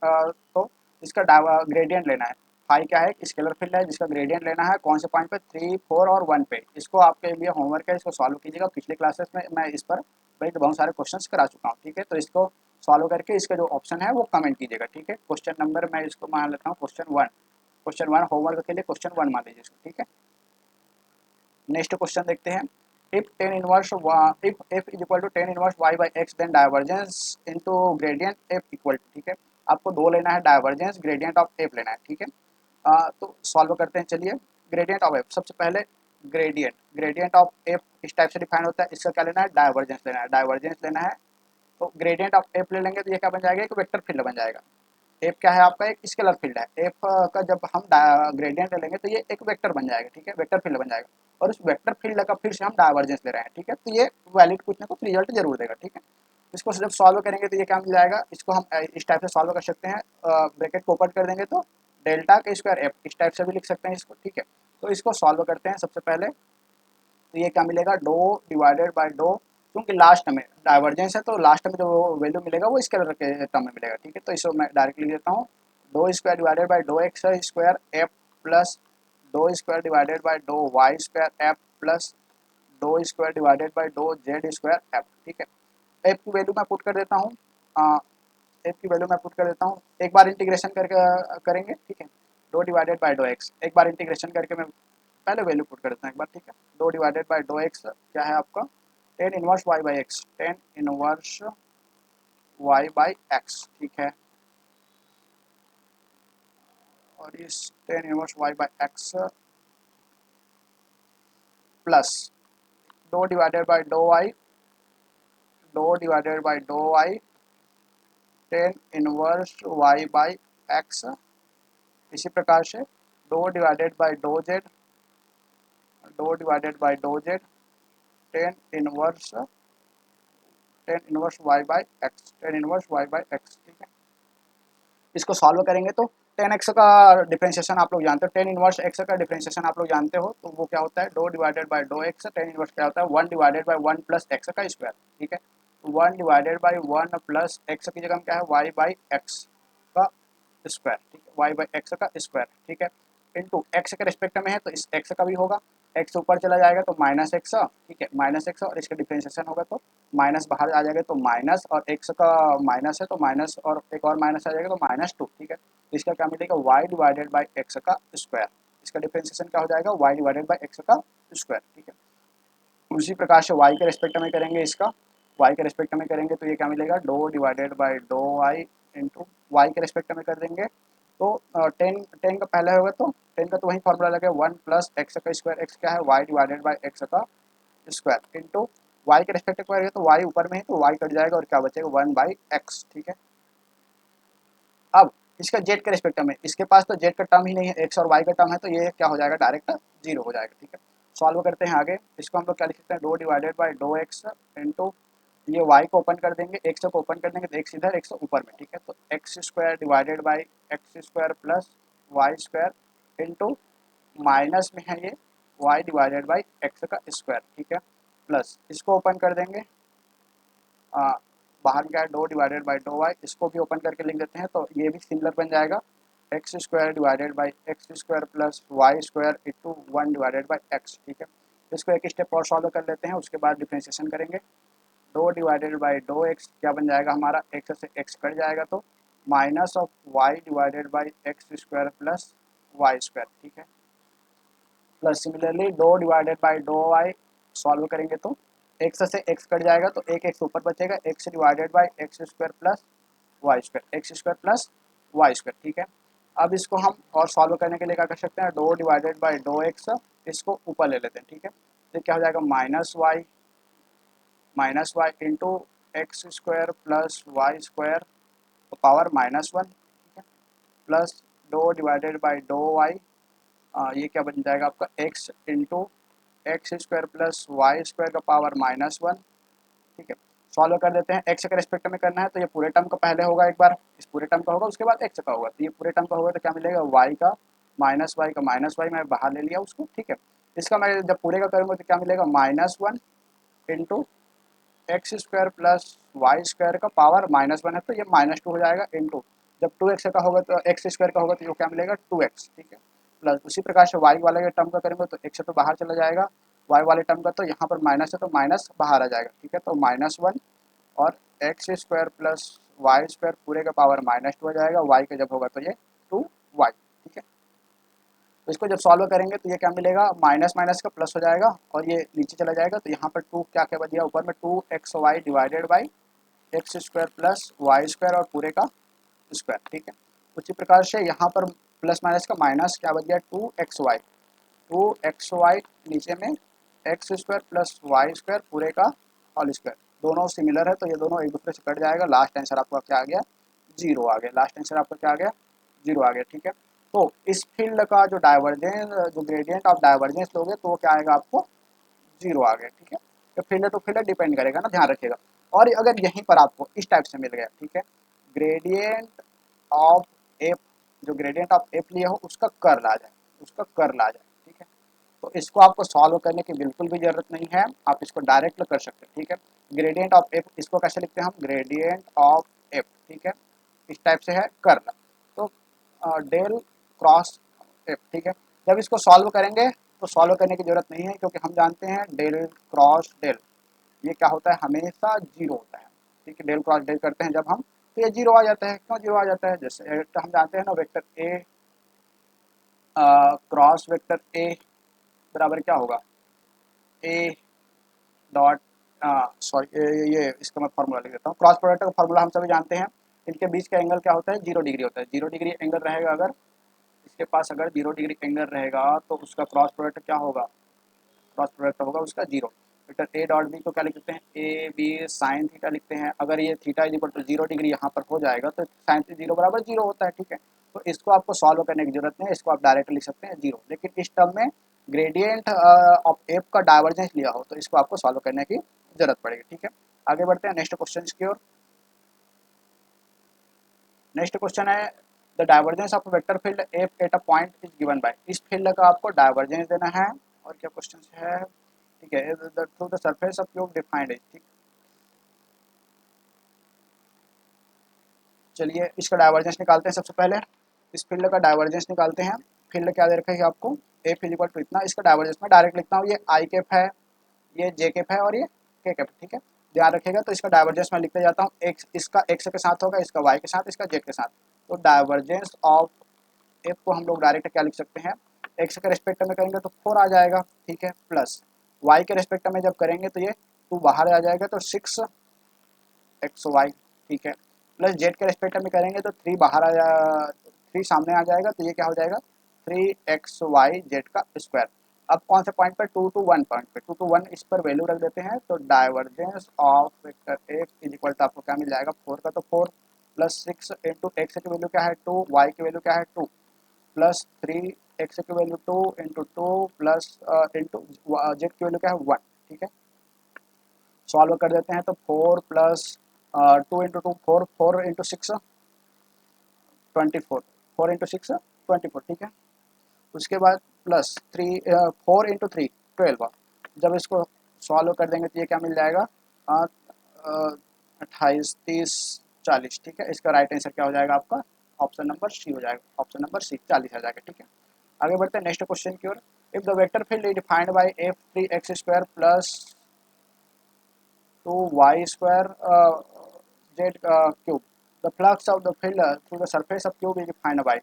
तो इसका ग्रेडियंट लेना है। फाई क्या है, स्केलर फील्ड है जिसका ग्रेडियंट लेना है, कौन से पॉइंट पे, 3, 4 और 1 पे। इसको आपके लिए होमवर्क है, इसको सॉल्व कीजिएगा। पिछले क्लासेस में मैं इस पर बहुत सारे क्वेश्चंस करा चुका हूँ, ठीक है। तो इसको सॉल्व करके इसका जो ऑप्शन है वो कमेंट कीजिएगा, ठीक है। क्वेश्चन नंबर मैं इसको मान लेता हूँ क्वेश्चन वन होमवर्क के लिए क्वेश्चन वन मान लीजिए इसको, ठीक है। नेक्स्ट क्वेश्चन देखते हैं, if tan inverse if f is equal to tan inverse y by x then divergence into gradient f equal to, ठीक है। आपको दो लेना है, डाइवर्जेंस ग्रेडियंट ऑफ f लेना है, ठीक है। तो सॉल्व करते हैं, चलिए। ग्रेडियंट ऑफ एफ, सबसे पहले ग्रेडियंट ऑफ एफ इस टाइप से डिफाइन होता है। इसका क्या लेना है, डाइवर्जेंस लेना है, डाइवर्जेंस लेना है। तो ग्रेडियंट ऑफ एफ ले लेंगे तो ये क्या बन जाएगा, एक वेक्टर फील्ड बन जाएगा। एफ क्या है आपका, एक स्केलर फील्ड है। एफ का जब हम ग्रेडियंट ले लेंगे तो ये एक वेक्टर बन जाएगा, ठीक है, वेक्टर फील्ड बन जाएगा। और उस वेक्टर फील्ड का फिर से हम डाइवर्जेंस ले रहे हैं, ठीक है, तो ये वैलिड कुछ ना कुछ रिजल्ट जरूर देगा, ठीक है। इसको जब सॉल्व करेंगे तो ये क्या मिल जाएगा, इसको हम इस टाइप से सॉल्व कर सकते हैं। ब्रैकेट को ओपन कर देंगे तो डेल्टा के स्क्वायर एफ इस टाइप से भी लिख सकते हैं इसको, ठीक है। तो इसको सॉल्व करते हैं सबसे पहले। तो ये क्या मिलेगा, डो डिवाइडेड बाय डो, क्योंकि लास्ट में डाइवर्जेंस है तो लास्ट में जो वैल्यू मिलेगा वो स्केलर के टर्म में मिलेगा, ठीक है। तो इसको मैं डायरेक्ट लिख देता हूँ, do square divided by do X square F plus do square divided by do Y square F plus do square divided by do Z square F, ठीक है। एफ की वैल्यू मैं पुट कर देता हूँ, एफ की वैल्यू मैं put कर देता हूँ। एक बार इंटीग्रेशन करके करेंगे, ठीक है। Do divided by do X, एक बार इंटीग्रेशन करके मैं पहले वैल्यू पुट कर देता हूँ एक बार, ठीक है। Do divided by do X क्या है आपका, tan inverse Y by X, tan inverse Y by X, ठीक है। और इस tan inverse Y by X plus do divided by do Y, do divided by do Y, tan inverse Y by X. इसी प्रकार से do divided by do Z, do divided by do Z, tan inverse, tan inverse Y by X, tan inverse Y by X, ठीक है। इसको solve करेंगे तो ten x का differentiation आप लोग जानते हो, टेन इनवर्स एक्स का डिफरेंशिएशन आप लोग जानते हो, तो वो क्या होता है, do divided by do X, tan inverse क्या होता है, one divided by one plus X का स्क्वायर, ठीक है। One divided by one plus X की जगह क्या है, वाई बाई एक्स का स्क्वायर, ठीक है, वाई बाई एक्स का स्क्वायर, ठीक है। इंटू एक्स के रिस्पेक्ट में है तो इस एक्स का भी होगा, एक्स ऊपर चला जाएगा तो माइनस एक्स, ठीक है, माइनस एक्स, और इसका डिफरेंशिएशन होगा तो माइनस बाहर आ जाएगा तो माइनस, और एक्स का माइनस है तो माइनस, और एक और माइनस आ जाएगा तो माइनस टू, ठीक है। तो इसका क्या मिलेगा, वाई डिवाइडेड बाई एक्स का स्क्वायर, इसका डिफरेंशिएशन क्या हो जाएगा, वाई डिवाइडेड बाई एक्स का स्क्वायर, ठीक है। उसी प्रकार से वाई के रिस्पेक्ट में करेंगे, इसका वाई के रिस्पेक्ट में करेंगे तो ये क्या मिलेगा, do divided by do Y into Y के रिस्पेक्ट में कर देंगे तो टेन, टेन का पहला होगा तो टेन का तो वही फॉर्मूला लगे, वन प्लस एक्स का स्क्वायर, एक्स क्या है, वाई डिवाइडेड बाई एक्स का स्क्वायर इंटू वाई के रिस्पेक्ट में करेंगे तो वाई ऊपर में है तो वाई कट जाएगा और क्या बचेगा, वन बाई एक्स, ठीक है। अब इसका जेड के रिस्पेक्ट में, इसके पास तो जेड का टर्म ही नहीं है, एक्स और वाई का टर्म है, तो ये क्या हो जाएगा, डायरेक्ट जीरो हो जाएगा, ठीक है। सॉल्व करते हैं आगे, इसको हम लोग क्या लिख सकते हैं, do divided by do X into ये वाई को ओपन कर देंगे, एक्स को ओपन कर देंगे तो एक्स इधर, एक्स ऊपर में, ठीक है। तो X square divided by X square plus Y square into minus में है ये वाई डिवाइडेड बाई एक्स का स्क्वायर, ठीक है, प्लस इसको ओपन कर देंगे, बाहर क्या है, do divided by do Y, इसको भी ओपन करके लिख देते हैं तो ये भी सिमिलर बन जाएगा, X square divided by X square plus Y square into one divided by X, ठीक है। इसको एक स्टेप और सॉल्व कर लेते हैं, उसके बाद डिफ्रेंशिएशन करेंगे। Do divided by do X क्या बन जाएगा हमारा, एक्स से एक्स कट जाएगा तो minus of Y divided by X square plus Y square, ठीक है। Plus similarly do divided by do Y solve करेंगे तो एक्स से एक्स कट जाएगा तो एक एक्स ऊपर बचेगा, X divided by X square plus Y square, X square plus Y square, ठीक है। अब इसको हम और सॉल्व करने के लिए क्या कर सकते हैं, do divided by do X, इसको ऊपर ले लेते हैं, ठीक है। तो क्या हो जाएगा, minus Y into X square plus Y square power minus one, ठीक है, plus do divided by do Y, ये क्या बन जाएगा आपका, X into X square plus Y square का पावर माइनस वन, ठीक है। सॉल्व कर देते हैं, एक्स के रिस्पेक्ट में करना है तो ये पूरे टर्म का पहले होगा, एक बार इस पूरे टर्म का होगा उसके बाद एक्स का होगा, तो ये पूरे टर्म का होगा तो क्या मिलेगा, वाई का माइनस वाई मैं बाहर ले लिया उसको, ठीक है। इसका मैं जब पूरे का करूँगा तो क्या मिलेगा, minus one into X square plus Y square का पावर माइनस वन है तो ये माइनस टू हो जाएगा इंटू, जब टू एक्स का होगा तो एक्स स्क्वायर का होगा तो ये क्या मिलेगा, टू एक्स, ठीक है। प्लस उसी प्रकार से वाई वाले टर्म का करेंगे तो एक्स तो बाहर चला जाएगा, वाई वाले टर्म का तो यहाँ पर माइनस है तो माइनस बाहर आ जाएगा, ठीक है। तो माइनस वन और X square plus Y square पूरे का पावर माइनस टू हो जाएगा, वाई का जब होगा तो ये टू वाई, ठीक है। तो इसको जब सॉल्व करेंगे तो ये क्या मिलेगा, माइनस माइनस का प्लस हो जाएगा और ये नीचे चला जाएगा तो यहाँ पर टू क्या क्या बच गया, ऊपर में two X Y divided by X square plus Y square और पूरे का स्क्वायर, ठीक है। उसी प्रकार से यहाँ पर प्लस माइनस का माइनस क्या बच गया, टू एक्स वाई 2xy नीचे में X square plus Y square पूरे का होल स्क्वायर, दोनों सिमिलर है तो ये दोनों एक दूसरे से कट जाएगा। लास्ट आंसर आपका क्या आ गया, जीरो आ गया। लास्ट आंसर आपका क्या आ गया, जीरो आ गया। ठीक है, तो इस फील्ड का जो डाइवर्जेंस, जो ग्रेडियंट ऑफ डाइवर्जेंस लोगे तो वो क्या आएगा आपको, जीरो आ गया। ठीक है, तो फील्ड तो फील्ड डिपेंड करेगा ना, ध्यान रखिएगा। और अगर यहीं पर आपको इस टाइप से मिल गया, ठीक है, ग्रेडियंट ऑफ एफ, जो ग्रेडियंट ऑफ एफ लिया हो उसका कर्ल आ जाए, उसका कर्ल आ जाए। ठीक है, तो इसको आपको सॉल्व करने की बिल्कुल भी जरूरत नहीं है, आप इसको डायरेक्ट कर सकते हैं। ठीक है, ग्रेडियंट ऑफ एफ, इसको कैसे लिखते हैं हम, ग्रेडियंट ऑफ एफ। ठीक है, इस टाइप से है कर्ल, तो डेल क्रॉस एफ। ठीक है, जब इसको सॉल्व करेंगे तो सॉल्व करने की जरूरत नहीं है, क्योंकि हम जानते हैं डेल क्रॉस डेल ये क्या होता है, हमेशा जीरो होता है। ठीक है, डेल क्रॉस डेल करते हैं जब हम, तो ये जीरो आ जाता है। क्यों जीरो आ जाता है, जैसे तो हम जानते हैं ना, वेक्टर ए क्रॉस वेक्टर ए बराबर क्या होगा, ए डॉट, सॉरी ये इसका मैं फार्मूला लिख देता हूँ। क्रॉस प्रोडक्ट का फार्मूला हम सभी जानते हैं, इनके बीच का एंगल क्या होता है, 0 डिग्री होता है। 0 डिग्री एंगल रहेगा, अगर इसके पास अगर 0 डिग्री एंगल रहेगा तो उसका क्रॉस प्रोडक्ट क्या होगा, क्रॉस प्रोडक्ट होगा उसका zero. Vector A dot B को क्या लिख देते हैं, ए बी साइन थीटा लिखते हैं। अगर ये theta is equal to 0 degree यहाँ पर हो जाएगा तो साइन जीरो बराबर जीरो होता है। ठीक है, तो इसको आपको सॉल्व करने की जरूरत नहीं है, इसको आप डायरेक्ट लिख सकते हैं जीरो। लेकिन इस टर्म में ग्रेडियंट ऑफ एफ का डाइवर्जेंस लिया हो तो इसको आपको सॉल्व करने की जरूरत पड़ेगी। ठीक है, आगे बढ़ते हैं नेक्स्ट क्वेश्चन की ओर। नेक्स्ट क्वेश्चन है, the divergence of vector field F eight a point is given by. इस फील्ड का आपको डाइवर्जेंस देना है। और क्या क्वेश्चन है, ठीक है, through the surface of cube defined है। ठीक, चलिए इसका डाइवर्जेंस निकालते हैं। सबसे पहले इस फील्ड का डाइवर्जेंस निकालते हैं। फील्ड क्या दे रखा है आपको, एफ इज इक्वल टू इतना। इसका डाइवर्जेंस मैं डायरेक्ट लिखता हूँ, ये आई कैप है, ये जे कैप है और ये के कैप। ठीक है, ध्यान रखिएगा। तो इसका डाइवर्जेंस मैं लिखते जाता हूँ, एक्स इसका एक्स के साथ होगा, इसका वाई के साथ, इसका जेड के साथ। तो डाइवर्जेंस ऑफ एफ को हम लोग डायरेक्ट क्या लिख सकते हैं, एक्स के रेस्पेक्ट में करेंगे तो 4 आ जाएगा। ठीक है, प्लस वाई के रेस्पेक्ट में जब करेंगे तो ये 2 बाहर आ जाएगा, तो 6 XY। ठीक है, प्लस जेड के रेस्पेक्ट में करेंगे तो 3 बाहर आ जा 3 सामने आ जाएगा, तो ये क्या हो जाएगा 3XY जेड का स्क्वायर। अब कौन से पॉइंट पर, 2 to 1 पॉइंट पे, 2 to 1 इस पर वैल्यू रख देते हैं। तो divergence of vector F is equal to आपको क्या मिल जाएगा, 4 का तो 4 प्लस 6 इंटू एक्स की वैल्यू क्या है 2, वाई की वैल्यू क्या है 2, प्लस 3 एक्स की value 2 into 2 plus into z की वैल्यू क्या है 1। ठीक है, सॉल्व कर देते हैं तो 4 प्लस 2 इंटू 2 4, 4 इंटू 6 24, 4 इंटू 6 24। ठीक है, उसके बाद प्लस 4 इंटू 3 12। जब इसको सॉल्व कर देंगे तो ये क्या मिल जाएगा, 28 30 40। ठीक है, इसका राइट आंसर क्या हो जाएगा आपका, ऑप्शन नंबर सी हो जाएगा, ऑप्शन नंबर सी 40 आ जाएगा। ठीक है, आगे बढ़ते हैं नेक्स्ट क्वेश्चन की ओर। If the vector field is defined by F 3x square plus 2y square Z cube, the flux of the field through the surface of cube is defined by.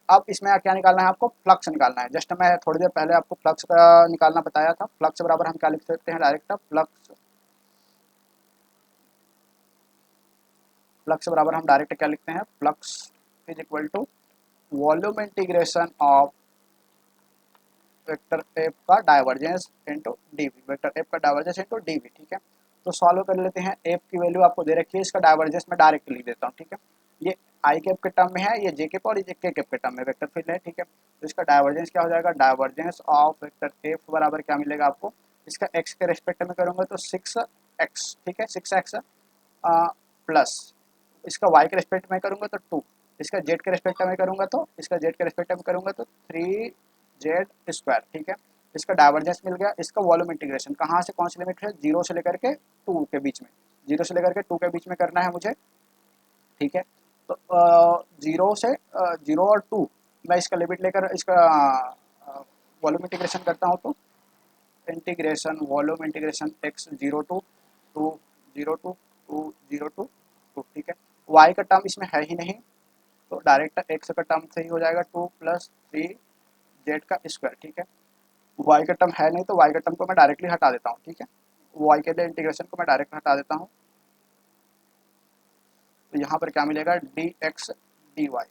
अब इसमें क्या निकालना है आपको, फ्लक्स निकालना है। जस्ट मैं थोड़ी देर पहले आपको फ्लक्स का निकालना बताया था। फ्लक्स बराबर हम क्या लिख सकते हैं, डायरेक्ट फ्लक्स, फ्लक्स बराबर हम डायरेक्ट क्या लिखते हैं, flux is equal to volume integration of vector F का divergence into DV, vector F का डाइवर्जेंस इनटू डीवी। ठीक है, तो सॉल्व कर लेते हैं। एफ की वैल्यू आपको दे रखी है, इसका डाइवर्जेंस मैं डायरेक्ट लिख देता हूँ। ठीक है, ये आई कैप के टर्म में है, ये जे कैप और ये के कैप के टर्म में वेक्टर फील्ड है। ठीक है, तो इसका डाइवर्जेंस क्या हो जाएगा, डाइवर्जेंस ऑफ वेक्टर एफ बराबर क्या मिलेगा आपको, इसका एक्स के रेस्पेक्ट में करूँगा तो 6x। ठीक है, 6x प्लस इसका वाई के रेस्पेक्ट में करूँगा तो 2, इसका जेड के रेस्पेक्ट में करूँगा तो इसका जेड के रेस्पेक्ट में करूँगा तो 3z स्क्वायर। ठीक है, इसका डाइवर्जेंस मिल गया। इसका वॉल्यूम इंटीग्रेशन कहाँ से कौन सी लिमिट है, 0 से लेकर के 2 के बीच में, 0 से लेकर के 2 के बीच में करना है मुझे। ठीक है, तो 0 से 0 और 2 मैं इसका लिमिट लेकर इसका वॉल्यूम इंटीग्रेशन करता हूँ। तो integration volume integration x 0 to 2 0 to 2 0 to 2। ठीक है, y का टर्म इसमें है ही नहीं, तो डायरेक्ट x का टर्म से ही हो जाएगा 2 प्लस 3z का स्क्वायर। ठीक है, y का टर्म है नहीं तो y का टर्म को मैं डायरेक्टली हटा देता हूँ। ठीक है, y के लिए इंटीग्रेशन को मैं डायरेक्ट हटा देता हूँ, तो यहाँ पर क्या मिलेगा डी एक्स डी वाई।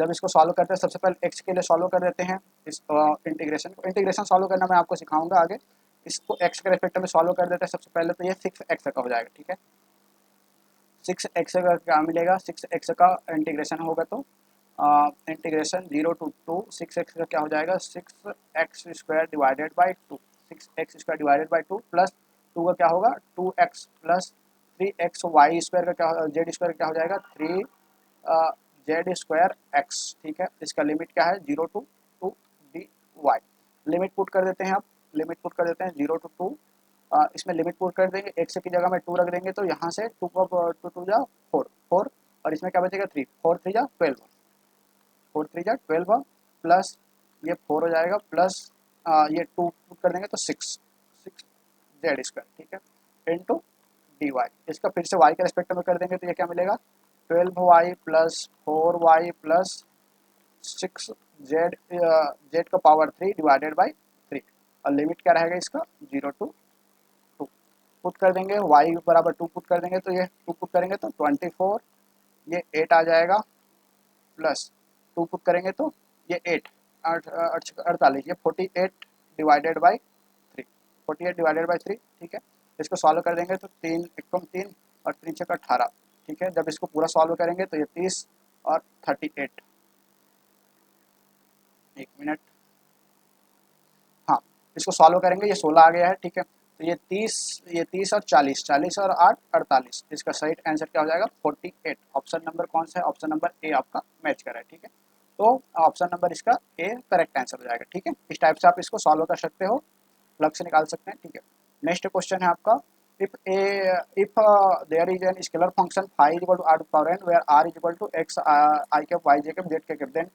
जब इसको सॉल्व करते हैं सबसे पहले x के लिए सॉल्व कर देते हैं इस इंटीग्रेशन को। इंटीग्रेशन सॉल्व करना मैं आपको सिखाऊंगा आगे। इसको x के रेस्पेक्ट में सॉल्व कर देते हैं सबसे पहले, तो ये 6x का हो जाएगा, ठीक है। 6x का क्या मिलेगा, 6x का इंटीग्रेशन होगा तो इंटीग्रेशन 0 to 2 6x का क्या हो जाएगा, 6x² divided by 2, 6x² divided by 2 plus 2 का क्या होगा 2x प्लस 3xy² का क्या, z² का क्या हो जाएगा 3z²x, ठीक है। इसका लिमिट क्या है 0 to 2 dy। लिमिट पुट कर देते हैं, आप लिमिट पुट कर देते हैं 0 to 2, इसमें लिमिट पुट कर देंगे, x की जगह में 2 रख देंगे तो यहाँ से 2 का 2 जा 4 और इसमें क्या बचेगा 3, 4 3 जा 12, 4 3 जा 12 प्लस ये 4 हो जाएगा प्लस ये 2 पुट कर देंगे तो 6 z², ठीक है, इनटू dy। इसका फिर से y के रेस्पेक्ट में कर देंगे तो ये क्या मिलेगा 12y plus 4y plus 6z z का पावर 3 डिवाइडेड बाई 3 और लिमिट क्या रहेगा इसका 0 to 2। पुट कर देंगे y बराबर 2 पुट कर देंगे तो ये 2 पुट करेंगे तो 24, ये 8 आ जाएगा प्लस 2 पुट करेंगे तो ये 48, ये 48 डिवाइडेड बाई 3, 48 डिवाइडेड बाई 3, ठीक है। इसको सॉल्व कर देंगे तो 3 एकम 3 और 3 छक्का 18, ठीक है। जब इसको पूरा सॉल्व करेंगे तो ये 30 और 38, एक मिनट, हाँ इसको सॉल्व करेंगे ये 16 आ गया है, ठीक है। तो ये 30 और 40, 40 और 8 48, इसका सही आंसर क्या हो जाएगा 48। ऑप्शन नंबर कौन सा है, ऑप्शन नंबर ए आपका मैच कर रहा है, ठीक है। तो ऑप्शन नंबर इसका ए करेक्ट आंसर हो जाएगा, ठीक है। इस टाइप से आप इसको सॉल्व कर सकते हो, प्लग से निकाल सकते हैं, ठीक है। नेक्स्ट क्वेश्चन है आपका, if there is an scalar function phi is equal to r to the power n where r is equal to x I cap y j cap z k cap then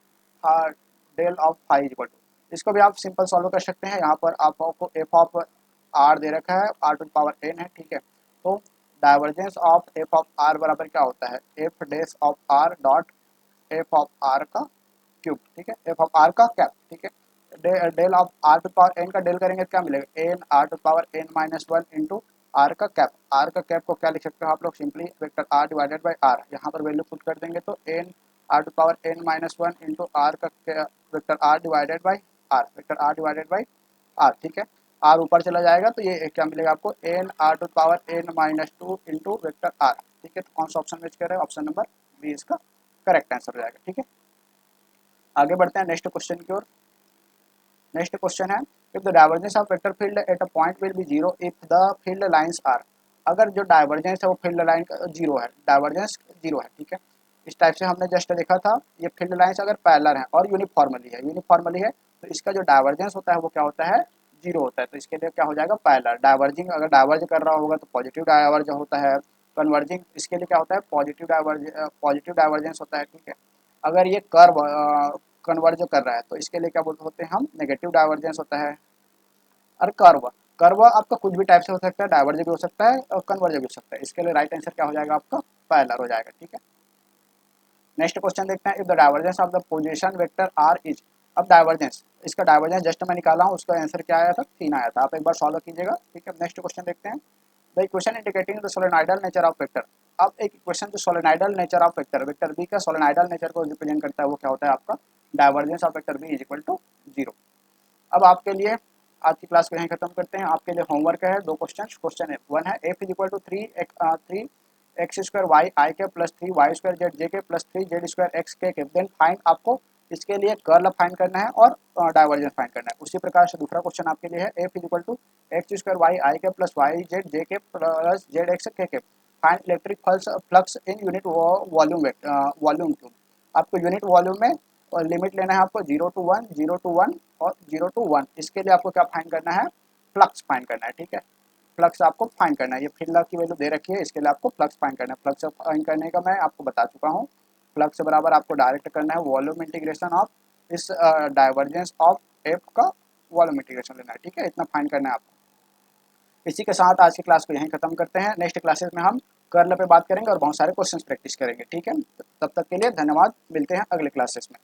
del of phi is equal to, इसको भी आप simple solve कर सकते हैं। यहाँ पर आपको f of r दे रखा है, r to the power n है, ठीक है। तो divergence of f of r बराबर क्या होता है f dash of r dot f of r का क्यूब, ठीक है, f ऑफ r का कैप, ठीक है। Del of r to power n का डेल करेंगे तो क्या मिलेगा n r to power n minus 1 into r का कैप। r का कैप को क्या लिख सकते हो आप लोग, simply vector r divided by r, यहाँ पर वैल्यू पुट कर देंगे तो n r to power n minus 1 into r का vector r divided by r, vector r divided by r, ठीक है। r ऊपर चला जाएगा तो ये क्या मिलेगा आपको n r to power n minus 2 into vector r, ठीक है। तो कौन सा ऑप्शन मैच कर रहा है, ऑप्शन नंबर बी इसका करेक्ट आंसर हो जाएगा, ठीक है। आगे बढ़ते हैं नेक्स्ट क्वेश्चन की ओर। नेक्स्ट क्वेश्चन है, if the divergence of vector field at a point will be 0 if the field lines are, अगर जो डाइवर्जेंस है वो फील्ड लाइन का 0 है, डाइवर्जेंस 0 है, ठीक है। इस टाइप से हमने जस्ट देखा था, ये फील्ड लाइंस अगर पैरेलल है और यूनिफॉर्मली है तो इसका जो डाइवर्जेंस होता है वो क्या होता है 0 होता है। तो इसके लिए क्या हो जाएगा पैरेलल। डाइवर्जिंग अगर डाइवर्ज कर रहा होगा तो पॉजिटिव डाइवर्ज होता है, कन्वर्जिंग इसके लिए क्या होता है पॉजिटिव डाइवर्जेंस होता है, ठीक है। अगर ये कर्व कन्वर्ज कर रहा है तो इसके लिए क्या बोलते होते हैं हम नेगेटिव डाइवर्जेंस होता है। और कर्व आपका कुछ भी टाइप से हो सकता है, डाइवर्ज भी हो सकता है और कन्वर्ज भी हो सकता है। इसके लिए राइट आंसर क्या हो जाएगा आपका पैरेलल हो जाएगा, ठीक है। नेक्स्ट क्वेश्चन देखते हैं, if the divergence of the position vector are is, अब डाइवर्जेंस, इसका डाइवर्जेंस जस्ट मैं निकाला हूँ, उसका आंसर क्या आया था 3 आया था, आप एक बार सॉल्व कीजिएगा, ठीक है। नेक्स्ट क्वेश्चन देखते हैं, the equation indicating the solenoidal nature of vector. अब एक इक्वेशन जो solenoidal nature of vector, vector B का सोलेनोइडल नेचर को रिप्रेजेंट करता है वो क्या होता है आपका divergence of vector B is equal to 0। अब आपके लिए आज की क्लास को यहीं खत्म करते हैं। आपके लिए होमवर्क है 2 क्वेश्चन। क्वेश्चन 1 है F is equal to 3 X square Y I के plus 3 Y square Z J के प्लस 3 जेड स्क्वायर एक्स के देन फाइंड, आपको इसके लिए कर्ल फाइंड करना है और डाइवर्जेंस फाइंड करना है। उसी प्रकार से दूसरा क्वेश्चन आपके लिए है F is equal to X square Y I के प्लस वाई जेड जे के प्लस जेड एक्स के find electric flux in unit volume cube. आपको यूनिट वॉल्यूम में लिमिट लेना है, आपको 0 to 1 0 to 1 और 0 to 1। इसके लिए आपको क्या फाइंड करना है फ्लक्स फाइंड करना है, ठीक है। फ्लक्स आपको फाइंड करना है, ये फील्ड की वैल्यू दे रखी है, इसके लिए आपको फ्लक्स फाइंड करना है। फ्लक्स फाइंड करने का मैं आपको बता चुका हूँ, फ्लक्स बराबर आपको डायरेक्ट करना है वॉल्यूम इंटीग्रेशन ऑफ इस डाइवर्जेंस ऑफ एफ का वॉल्यूम इंटीग्रेशन लेना है, ठीक है। इतना फाइंड करना है आपको। इसी के साथ आज की क्लास को यहीं खत्म करते हैं। नेक्स्ट क्लासेस में हम कर्ल पे बात करेंगे और बहुत सारे क्वेश्चंस प्रैक्टिस करेंगे, ठीक है। तब तक के लिए धन्यवाद, मिलते हैं अगले क्लासेस में।